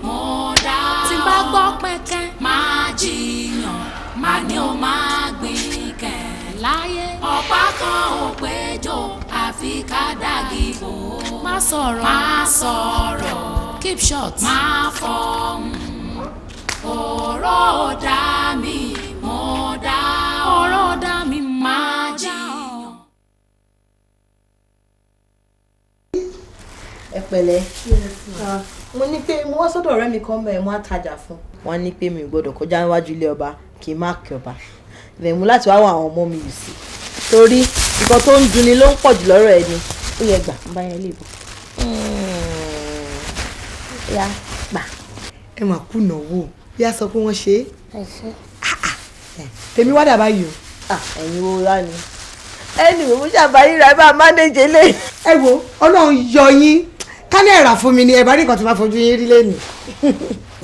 mo dá. Tí bá gbọ́ pẹ́kẹ́, má jiyàn, má ní o má gbìn kẹ̀ láyé. Ọ̀pá kan ò péjọ, àfi ká dàgì bò. Má sọ̀rọ̀, má sọ̀rọ̀, keep short, má fọ̀hùn. Ọ̀rọ̀ ọ̀dà mi mo dá, ọ̀rọ̀ ọ̀dà mi má jiyàn. ẹ pẹ̀lẹ́ mo ní pé mo wá sọ́dọ̀ ọ̀rẹ́ mi kan bẹ́ẹ̀ mo á tajà fún wọn ní pé mi ò gbọ́dọ̀ kọjá níwájú ilé ọba kì í má kí ọba lẹ́yìn mú láti wá wọ àwọn ọmọ mi yìí sí torí nǹkan tó ń dunni ló ń pọ̀ jù lọ́rọ̀ ẹni ó yẹ gbà ń bá yẹn lè bọ̀ ya gbà. ẹ mà kùnà wò bí a sọ pé wọ́n ṣe é tèmi wá dàbá yìí o. ẹ̀yin wo rá ni ẹni wo mo ṣàbáyé ra ẹ bá mánéjì lé. ẹ wo ọlọ́run yọ yín ká ní ẹ̀rà fún mi ni ẹ bá rí nǹkan tó máa fojú yín rí lẹ́nu.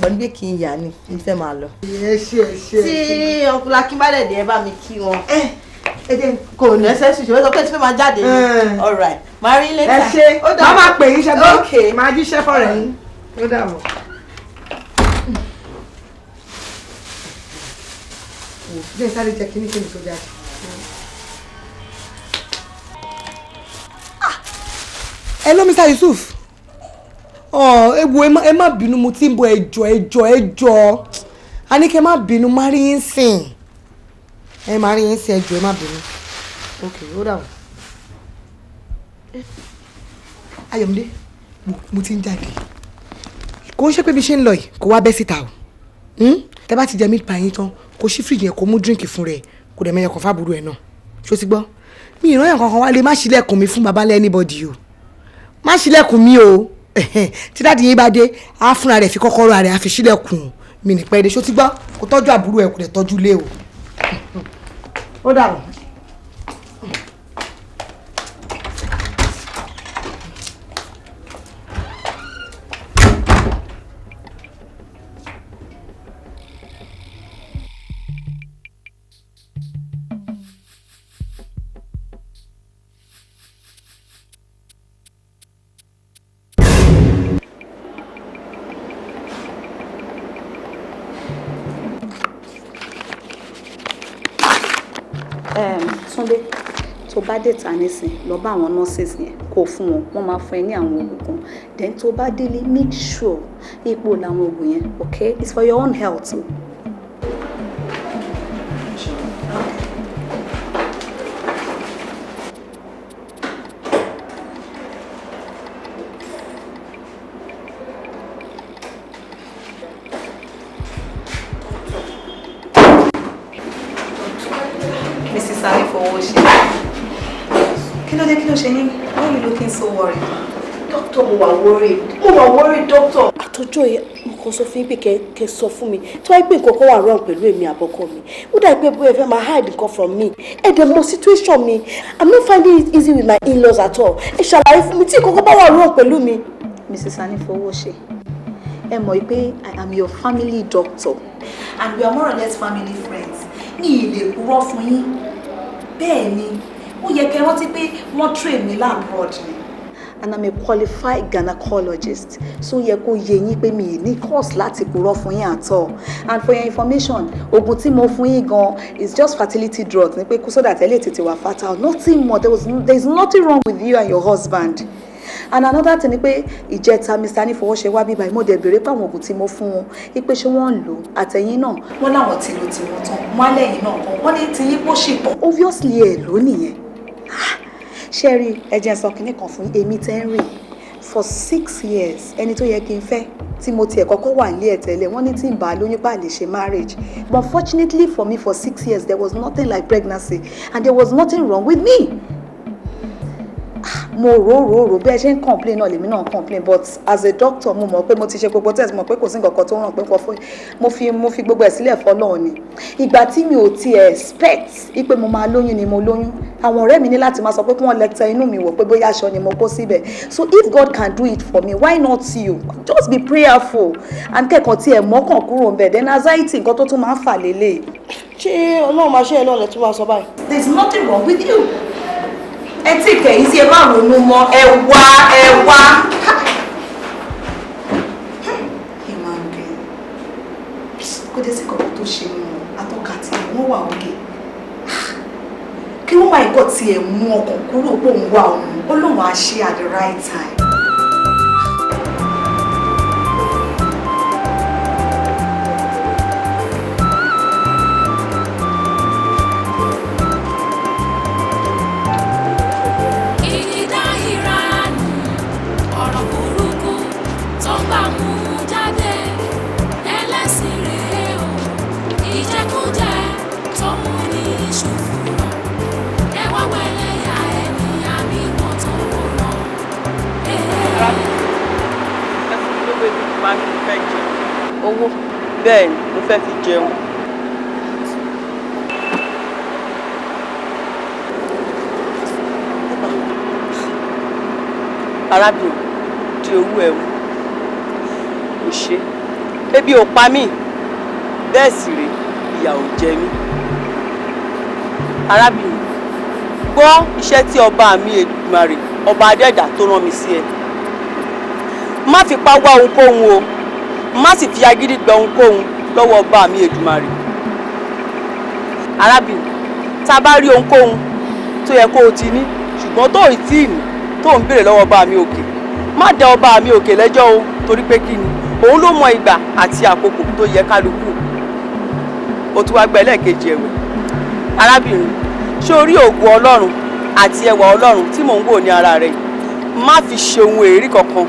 bọ́n níbi kì í yà ni n fẹ́ máa lọ. ẹ ṣe. tí ọkùnrin akínbálẹ̀ dé ẹ bá mi kí wọn. kò nẹ́sẹ̀sì ṣùgbọ́n sọ pé tí fẹ́ máa jáde ni. all right máa rí later. ẹ ṣe máa máa pè yín ṣẹ́gbọ́n máa jíṣẹ́ fọ́rẹ̀ yín ó dàbọ̀. bí ẹ sáré jẹ kíní kíní tó jáde. Hello Mr. Yusuf ewu ẹ má bínú mo ti ń bọ̀ ẹjọ́ a ní kẹ́ má bínú má rí yín sìn ẹ má rí yín sìn ẹjọ́ ẹ má bínú ok ó dà wọ́n. Ayọ̀mídé mo ti ń jáde kò ń ṣe pé bí ṣe ń lọ yìí kò wá bẹ́ síta o tẹ bá ti jẹ meat pie yín tán kò ṣí fíríjì yẹn kò mú díríǹkì fún rẹ kò dẹ̀ mẹ́yẹ kàn fábùrú ẹ̀ náà ṣó ti gbọ́ mi ìran kankan wá lè má ṣílẹ̀kùn mi fún babalẹ̀ anybody o má ṣílẹ̀kùn mi o tí dáàdi yín bá dé á fúnra rẹ̀ fi kọ́kọ́rọ́ rẹ̀ á fi ṣílẹ̀kùn mi ní pẹ́ẹ́dẹ́ ṣó ti gbọ́ kò tọ́jú àbúrò ẹ̀ kò dẹ̀ tọ́jú ilé o ó dà wọ́n. Túndé tó bá dé ta nísìn lọ bá àwọn nurses yẹn kó fún wọn wọ́n máa fún ẹ ní àwọn oògùn kan then tó bá délé make sure ipò làwọn oògùn yẹn okay it's for your own health. Kí ló ṣe yín? Why are you looking so worried? Doctor, mo wà worried. Doctor. Àtọ́jọ́ yẹn mo kò sọ fún yín pé kẹ́ sọ fún mi tí wọ́n pè nǹkan kan wà wrong pẹ̀lú èmi àbọ̀kọ mi ó dà pé bóyá ẹ fẹ́ máa hide nǹkan from me ẹ dẹ̀ mọ̀ situation mi I'm not finding it easy with my in-laws at all ẹ ṣàlàyé fún mi tí nǹkan kan bá wà wrong pẹ̀lú mi. Mrs. Anifowose ẹ mọ̀ pé I am your family doctor and we are more or less family friends ní ilé kúrọ́ fún yín bẹ́ẹ̀ ni ó yẹ kẹ́ rántí pé wọ́n train mi labroad ni and I'm a qualified gynecologist so yẹ kó yé yín pé mi ì ní course láti purọ́ fún yín at all and for your information oògùn tí mo fún yín gan is just fertility drugs ní pé kó so that ẹ lè tètè wà fertile nothing more there is nothing wrong with you and your husband and another thing ni pé ìjẹta Mr. Anifowose wá bíbá mo dẹ̀ béèrè pé àwọn oògùn tí mo fún wọn ipe ṣé wọ́n ń lò àtẹ̀yìn náà wọ́n láwọn ti lò tí wọ́n tán wọ́n lẹ́yìn náà kan wọ́n ní tí yín pọ̀ ṣì pọ̀ obviously ẹ̀ ló nìyẹn ṣẹ́rí ẹ̀jẹ̀ sọ kìíní kan fún èmi tẹ́ ń rìn for 6 years ẹni tó yẹ kí n fẹ́ tí mo tiẹ̀ kọ́kọ́ wà nílé ẹ̀ tẹ́lẹ̀ wọ́n ní tí n bá lóyún bá lè ṣe marriage but fortunately for me for 6 years there was nothing like pregnancy and there was nothing wrong with me. mo rò bí ẹ ṣe ń complain náà lèmi náà complain but as a doctor mo mọ̀ pé mo ti ṣe gbogbo test mọ̀ pé kò sí nǹkan kan tó ràn pé kò fún mo fi gbogbo ẹ̀ sílẹ̀ fọ́lọ́run ni ìgbà tí mi ò ti expect pé mo máa lóyún ni mo lóyún àwọn ọ̀rẹ́ mi ní láti máa sọ pé kí wọ́n lè tẹ inú mi wò pé bóyá aṣọ ni mo kó síbẹ̀ so if God can do it for me why not you just be prayerful and kẹ́kọ̀ọ́ tí ẹ̀ mọ́kàn kúrò ń bẹ̀ then anxiety nǹkan tó tún máa ń fà lélẹ̀. ṣé ọlọ́run máa ṣe ẹ̀ náà lẹ́ tún máa sọ báyìí. there is nothing wrong with you. ẹ tí kẹ̀yìn sí ẹ má ronú mọ́ ẹ wá. kó dé sí kọ̀ọ̀kan tó ṣe mú atọ́ka tí wọ́n wà òkè kí wọ́n máa ikọ̀ tí ẹ̀ mú ọkàn kúrò pé òun wà òun ó lóun á ṣe at the right time. owó bẹ́ẹ̀ ni mo fẹ́ fi jẹun. arábìnrin di owó ẹ̀ mú kò ṣe ebi ò pa mí bẹ́ẹ̀ sì rèé ìyà ò jẹ mí. arábìnrin gbọ́ iṣẹ́ tí ọba mi Èdùmàrè ọba adẹ́dà tó rán mi sí ẹ má fipá wá ohunkóhun o má sì fi agídí gba ohunkóhun lọ́wọ́ ọba mi Èdùmàrè. arábìnrin tá a bá rí ohunkóhun tó yẹ kó o ti ní ṣùgbọ́n tó ì tí ì ní tó ń béèrè lọ́wọ́ ọba mi òkè má dá ọba mi òkè lẹ́jọ́ o torí pé kí ni òun ló mọ ìgbà àti àkókò tó yẹ kálukú. o tún wá gba ẹlẹ́ẹ̀kejì ẹ̀wẹ̀. arábìnrin ṣé o rí ògo Ọlọ́run àti ẹwà Ọlọ́run tí mò ń wò ní ara rẹ má fi ṣe ohun èrí kankan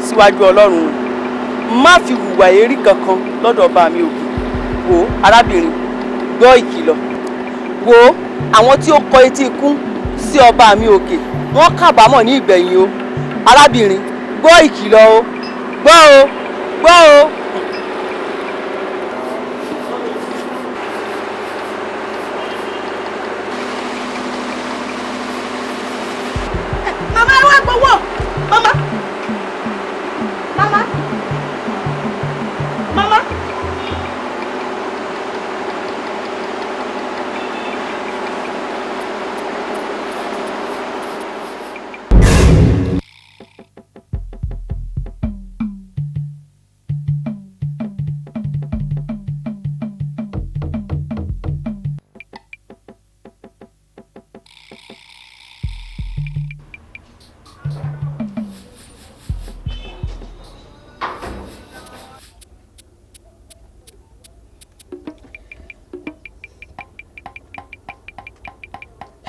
síwájú Ọlọ́run má fi hùwà èrí kankan lọ́dọ̀ ọba mi òkè. wò arábìnrin gbọ́ ìkìlọ̀ wò àwọn tí ó kọ etí ikún sí ọba mi òkè wọ́n kábàámọ̀ ní ìgbẹ̀yìn o. arábìnrin gbọ́ ìkìlọ̀ o gbọ́ o gbọ́ o. mama ẹ wá gbowó mama mama mama.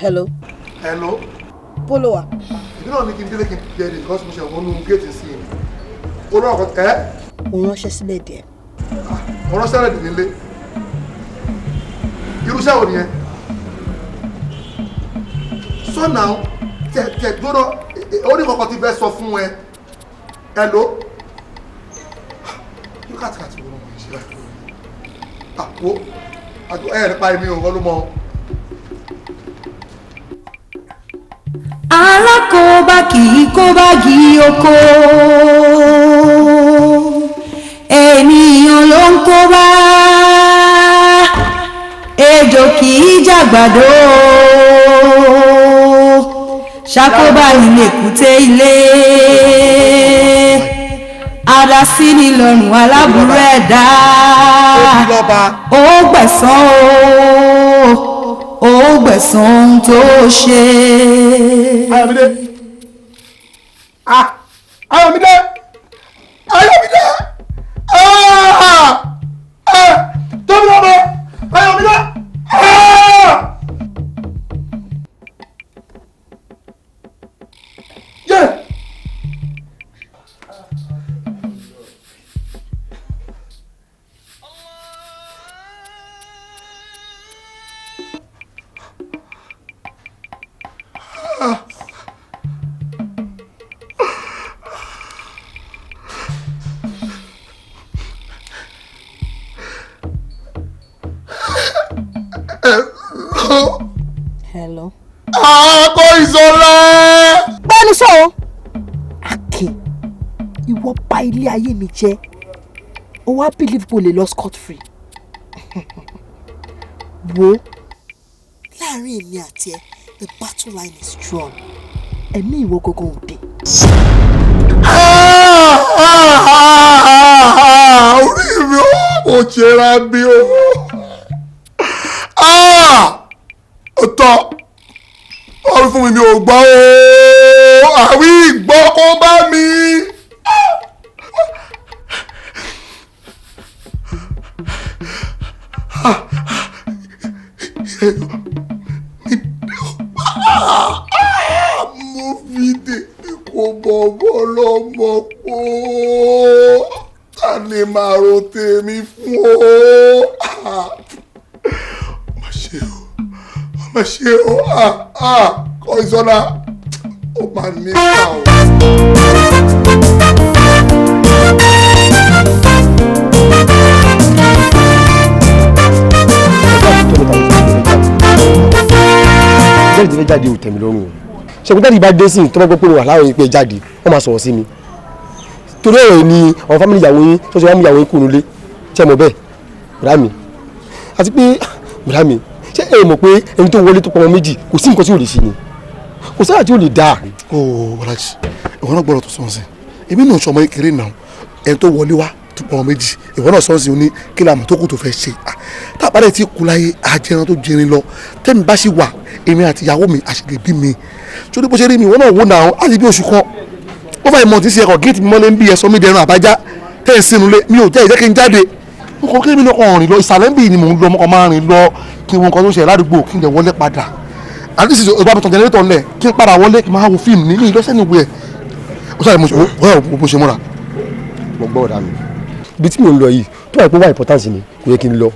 Hello. Hello. Polo wa. Ìdí náà ní kí n délé kí n bẹ̀rẹ̀ because mo ṣe wọnú géètì sí i. Olú ọkọ̀ ẹ́. Mo ránṣẹ́ sílẹ̀ díẹ̀. Mo ránṣẹ́ rẹ̀ dì nílé. Irúṣẹ́ wo nìyẹn? So now, tẹ̀ gbọ́dọ̀ orí kọ̀ọ̀kan ti fẹ́ sọ fún ẹ. Hello. kàtìkàtì wo ló mọ̀ ṣe láti àpò ẹ̀ nípa èmi ò wọ́n ló mọ̀. alákòóbá kì í kó báàgì oko ènìyàn ló ń kó bá ejò kì í jàgbàdo ṣàkóbá nílé èkúté ilé adásí ní lọ́rùn aláburú ẹ̀dá ó gbẹ̀san ó gbẹ̀san ohun tó ṣe. Ayọ̀mídé Ayọ̀mídé Ayọ̀mídé tóbi lọ́bẹ̀ Ayọ̀mídé. Hello. Àkó ìṣọ̀lá. Bẹ́ẹ̀ni sọ o. Akin, ìwọ bà ilé ayé mi jẹ́. O wá believe kò lè lọ scot free. Wo láàrin èmi àti ẹ, the battle line is strong. Ẹ̀mí ìwọ gógó òde. Orí mi ò jẹra bí o. Ọ̀tọ̀ ọ̀rọ̀ fún mi ò gbọ́ o. Àwí ìgbọ́ kó bá mi. Mo fi tètè kó bọ̀bọ̀ lọ́mọ pọ̀. Ta ni màá ro tèmi fún o? Má ṣe o, kọ́ ìṣọ́lá, ó máa ní ká o. Jẹ́rìí ti fẹ́ jáde ò tẹ̀mí lọ́rùn o. Ṣègùn dáàdì bá dé sí ní tọ́gbọ́n pé mo wà láwọn yìí pé jáde, wọ́n máa sọ̀rọ̀ sí mi. Torí ọ̀rọ̀ ni àwọn fámìlì ìyàwó yín tó ṣe wá mú ìyàwó yín kú nulẹ̀. Ṣé mo bẹ́ẹ̀? Bùrá mi. Àti pé bùrá mi, ṣé ẹ mọ̀ pé ẹni tó wọlé tó pọ̀ ọmọ méjì kò sí nǹkan tí ò lè ṣe ni? Kò sára tí ò lè dáa. Ó Bọ́lájì, ìwọ náà gbọ́dọ̀ tó sọ̀nsìn. Èmi náà ṣọmọ kékeré náà, ẹni tó wọlé wá tó pọ̀ ọmọ méjì, ìwọ náà sọ̀nsìn ní kí làmọ̀ tó kù tó fẹ́ ṣe. Tá a bá dẹ̀ ti kú láyé ajẹran tó jẹrin lọ, tẹ́mi bá ṣì wà, èmi àti ìyàwó mi àṣìlè bí mi. Sórí bó ṣe rí mi, ìwọ náà wò náà, á lè bí oṣù kan. Ó fà ìmọ̀ tí ń ṣe ẹ̀kọ́ géètì mi mọ́lé ń bí ẹ̀sọ́ mi dẹrùn àbájá tẹ́ ẹ̀ sínú lé mi ò jẹ́ ìjẹ́ kí n jáde. Nǹkan kí mi lọ́kàn rìn lọ ìsàlẹ̀ ń bì ni mò ń lọ ọmọkàn máa rìn lọ kí wọn kan tó ṣe ládùúgbò kí n lè wọlé padà. Àti sísè ìgbà mi tàn jẹnẹrétọ̀ ńlẹ̀ kí n padà wọlé kí n máa wo fíìmù ní ìlọsẹ̀ ní ìwé ẹ̀. Ó sáré mo ṣe múra. Mo gbọ́ ọ̀dà mi. Ibi tí mò ń lọ yìí tó wà pé wà importance ni kò yẹ kí n lọ.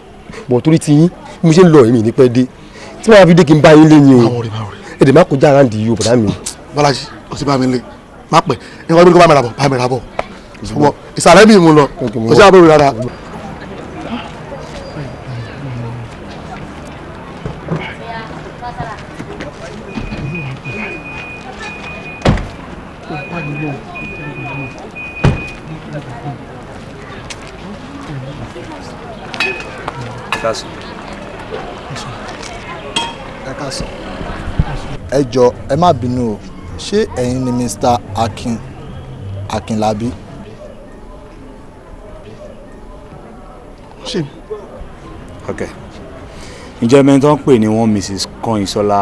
Bọ̀ torí ti yín bí mo ṣe ń lọ èmi ní pẹ́ dé. Tí wọ́n á fi dé kí n bá yín lé yín o. Èdè má kọjá àrántí yìí o bọ̀dá mi. Bọ́lájì ó ti bá mi lé má pẹ́ nígbà tó bá mi ra bọ̀ ìsàlẹ̀ mi mú lọ ó ṣe àbúrò rárá. Ẹ jọ̀ọ́ ẹ má bínú o, ṣé ẹ̀yin ni Mr. Akínlábí? Ṣé. Ok. Ǹjẹ́ mẹ́rin tó ń pè ní wọ́n Mrs. Kọ́yìnsọ́lá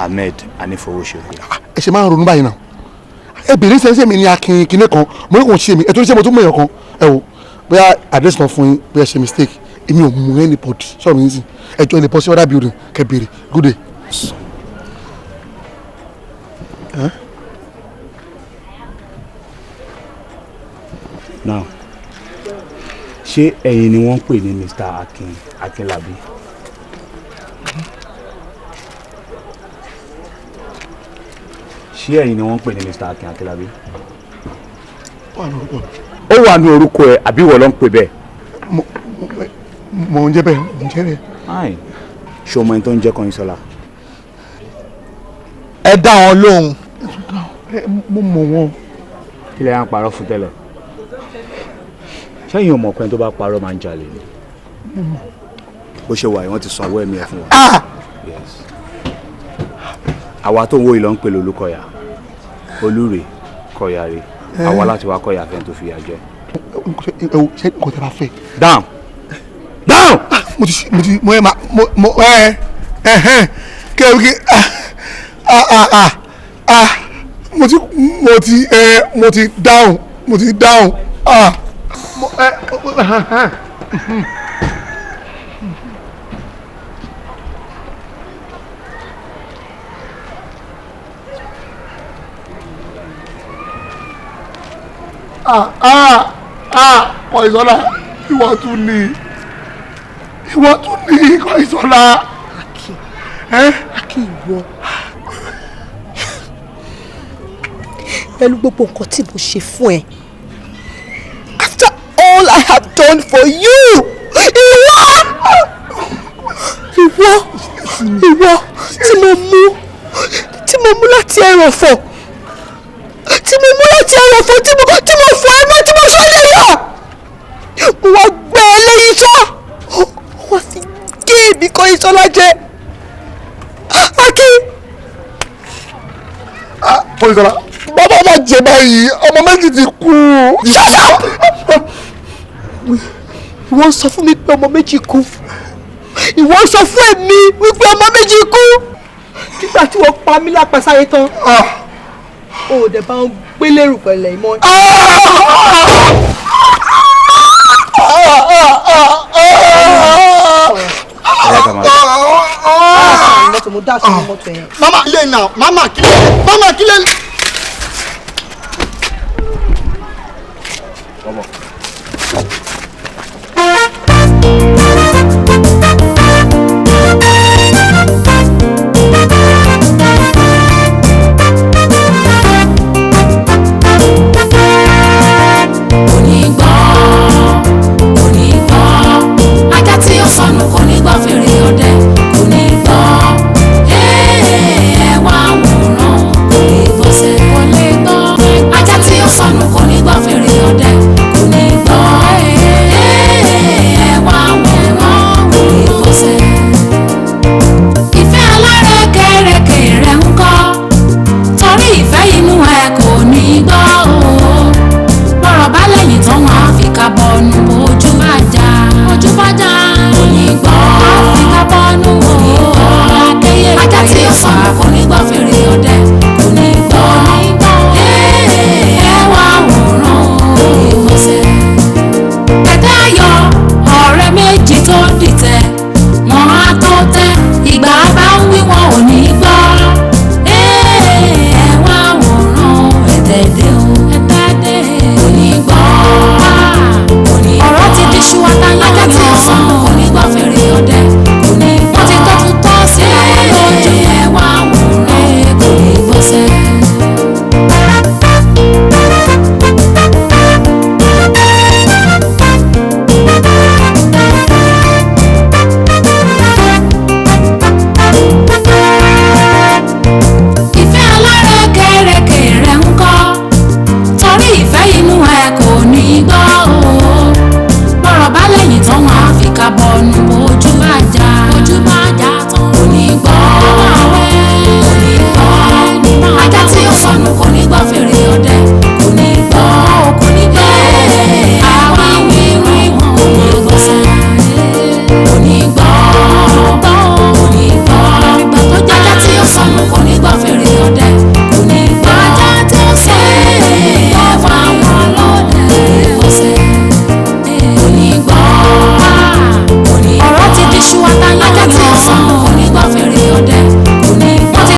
Ahmed Anífowóṣe. Ẹ ṣe máa ń ronú báyìí náà. Ẹ bèrè sẹ́nsẹ́ mi ní Akin kinní kan, mo ní kò ṣe mi, ẹ tó ṣe mo tún mọ̀ èèyàn kan. Ẹ wo, bóyá àdírẹ́sì kan fún yín, bóyá ṣe mistake. Èmi ò mú anybody, sọ̀rọ̀ yín sí. Ẹ jọ ilé pọ̀ sí other building, kẹ bèrè. Good day. Now, ṣé ẹ̀yin ni wọ́n ń pè ní Mr. Akínlábí? Ṣé ẹ̀yin ni wọ́n ń pè ní Mr. Akínlábí? ó wà ní orúkọ ẹ àbí ìwọ ló ń pè bẹ́ẹ̀. mo ń jẹ́ bẹ́ẹ̀ mo ń jẹ́ bẹ́ẹ̀. ṣé ọmọ ẹni tó ń jẹ́ Kọ́yìnsọ́lá. ẹ dá wọn lóhùn. mo mọ̀ wọn. kí lè yàn parọ́ fún tẹ́lẹ̀ ṣẹ́yìn ọmọ ọkùnrin tó bá parọ́ máa ń jalè ni. bó ṣe wà yìí wọ́n ti san owó ẹ̀mí ẹ̀ fún wa. àwa tó ń wo ìlọ ń pè lólúkọ̀yà olúre kọ̀yàre àwa láti wá kọ̀yà fẹ́ tó fìyà jẹ. ṣé nǹkan tẹ́ bá fẹ́. down down. mo ẹ ma mo ẹ kí mo ti down Kọ́yìnsọ́lá ìwọ tún ní Kọ́yìnsọ́lá. Akin ìwọ pẹ̀lú gbogbo nǹkan tí mo ṣe fún ẹ after all I have done for you ìwọ tí mo mú láti ẹrọ̀fọ̀ tí mo fọ ẹ mọ́ tí mo sọ níyà mo wá gbẹ ẹ lẹ́yìn tán wọ́n fi gé èmi Kọ́yìnsọ́lá jẹ Akin. Kọ́yìnsọ́lá bàbá bá jẹ báyìí ọmọ méjì ti kú. ṣọ́ṣọ́ ìwọ ń sọ fún mi pé ọmọ méjì kú ìwọ ń sọ fún èmi wípé ọmọ méjì kú nígbà tí wọ́n pa mí lápasáyé tán o ò dẹ̀ bá ń gbélérù pẹ̀lẹ́ ìmọ̀. Mama, ilé náà, mama kílẹ̀.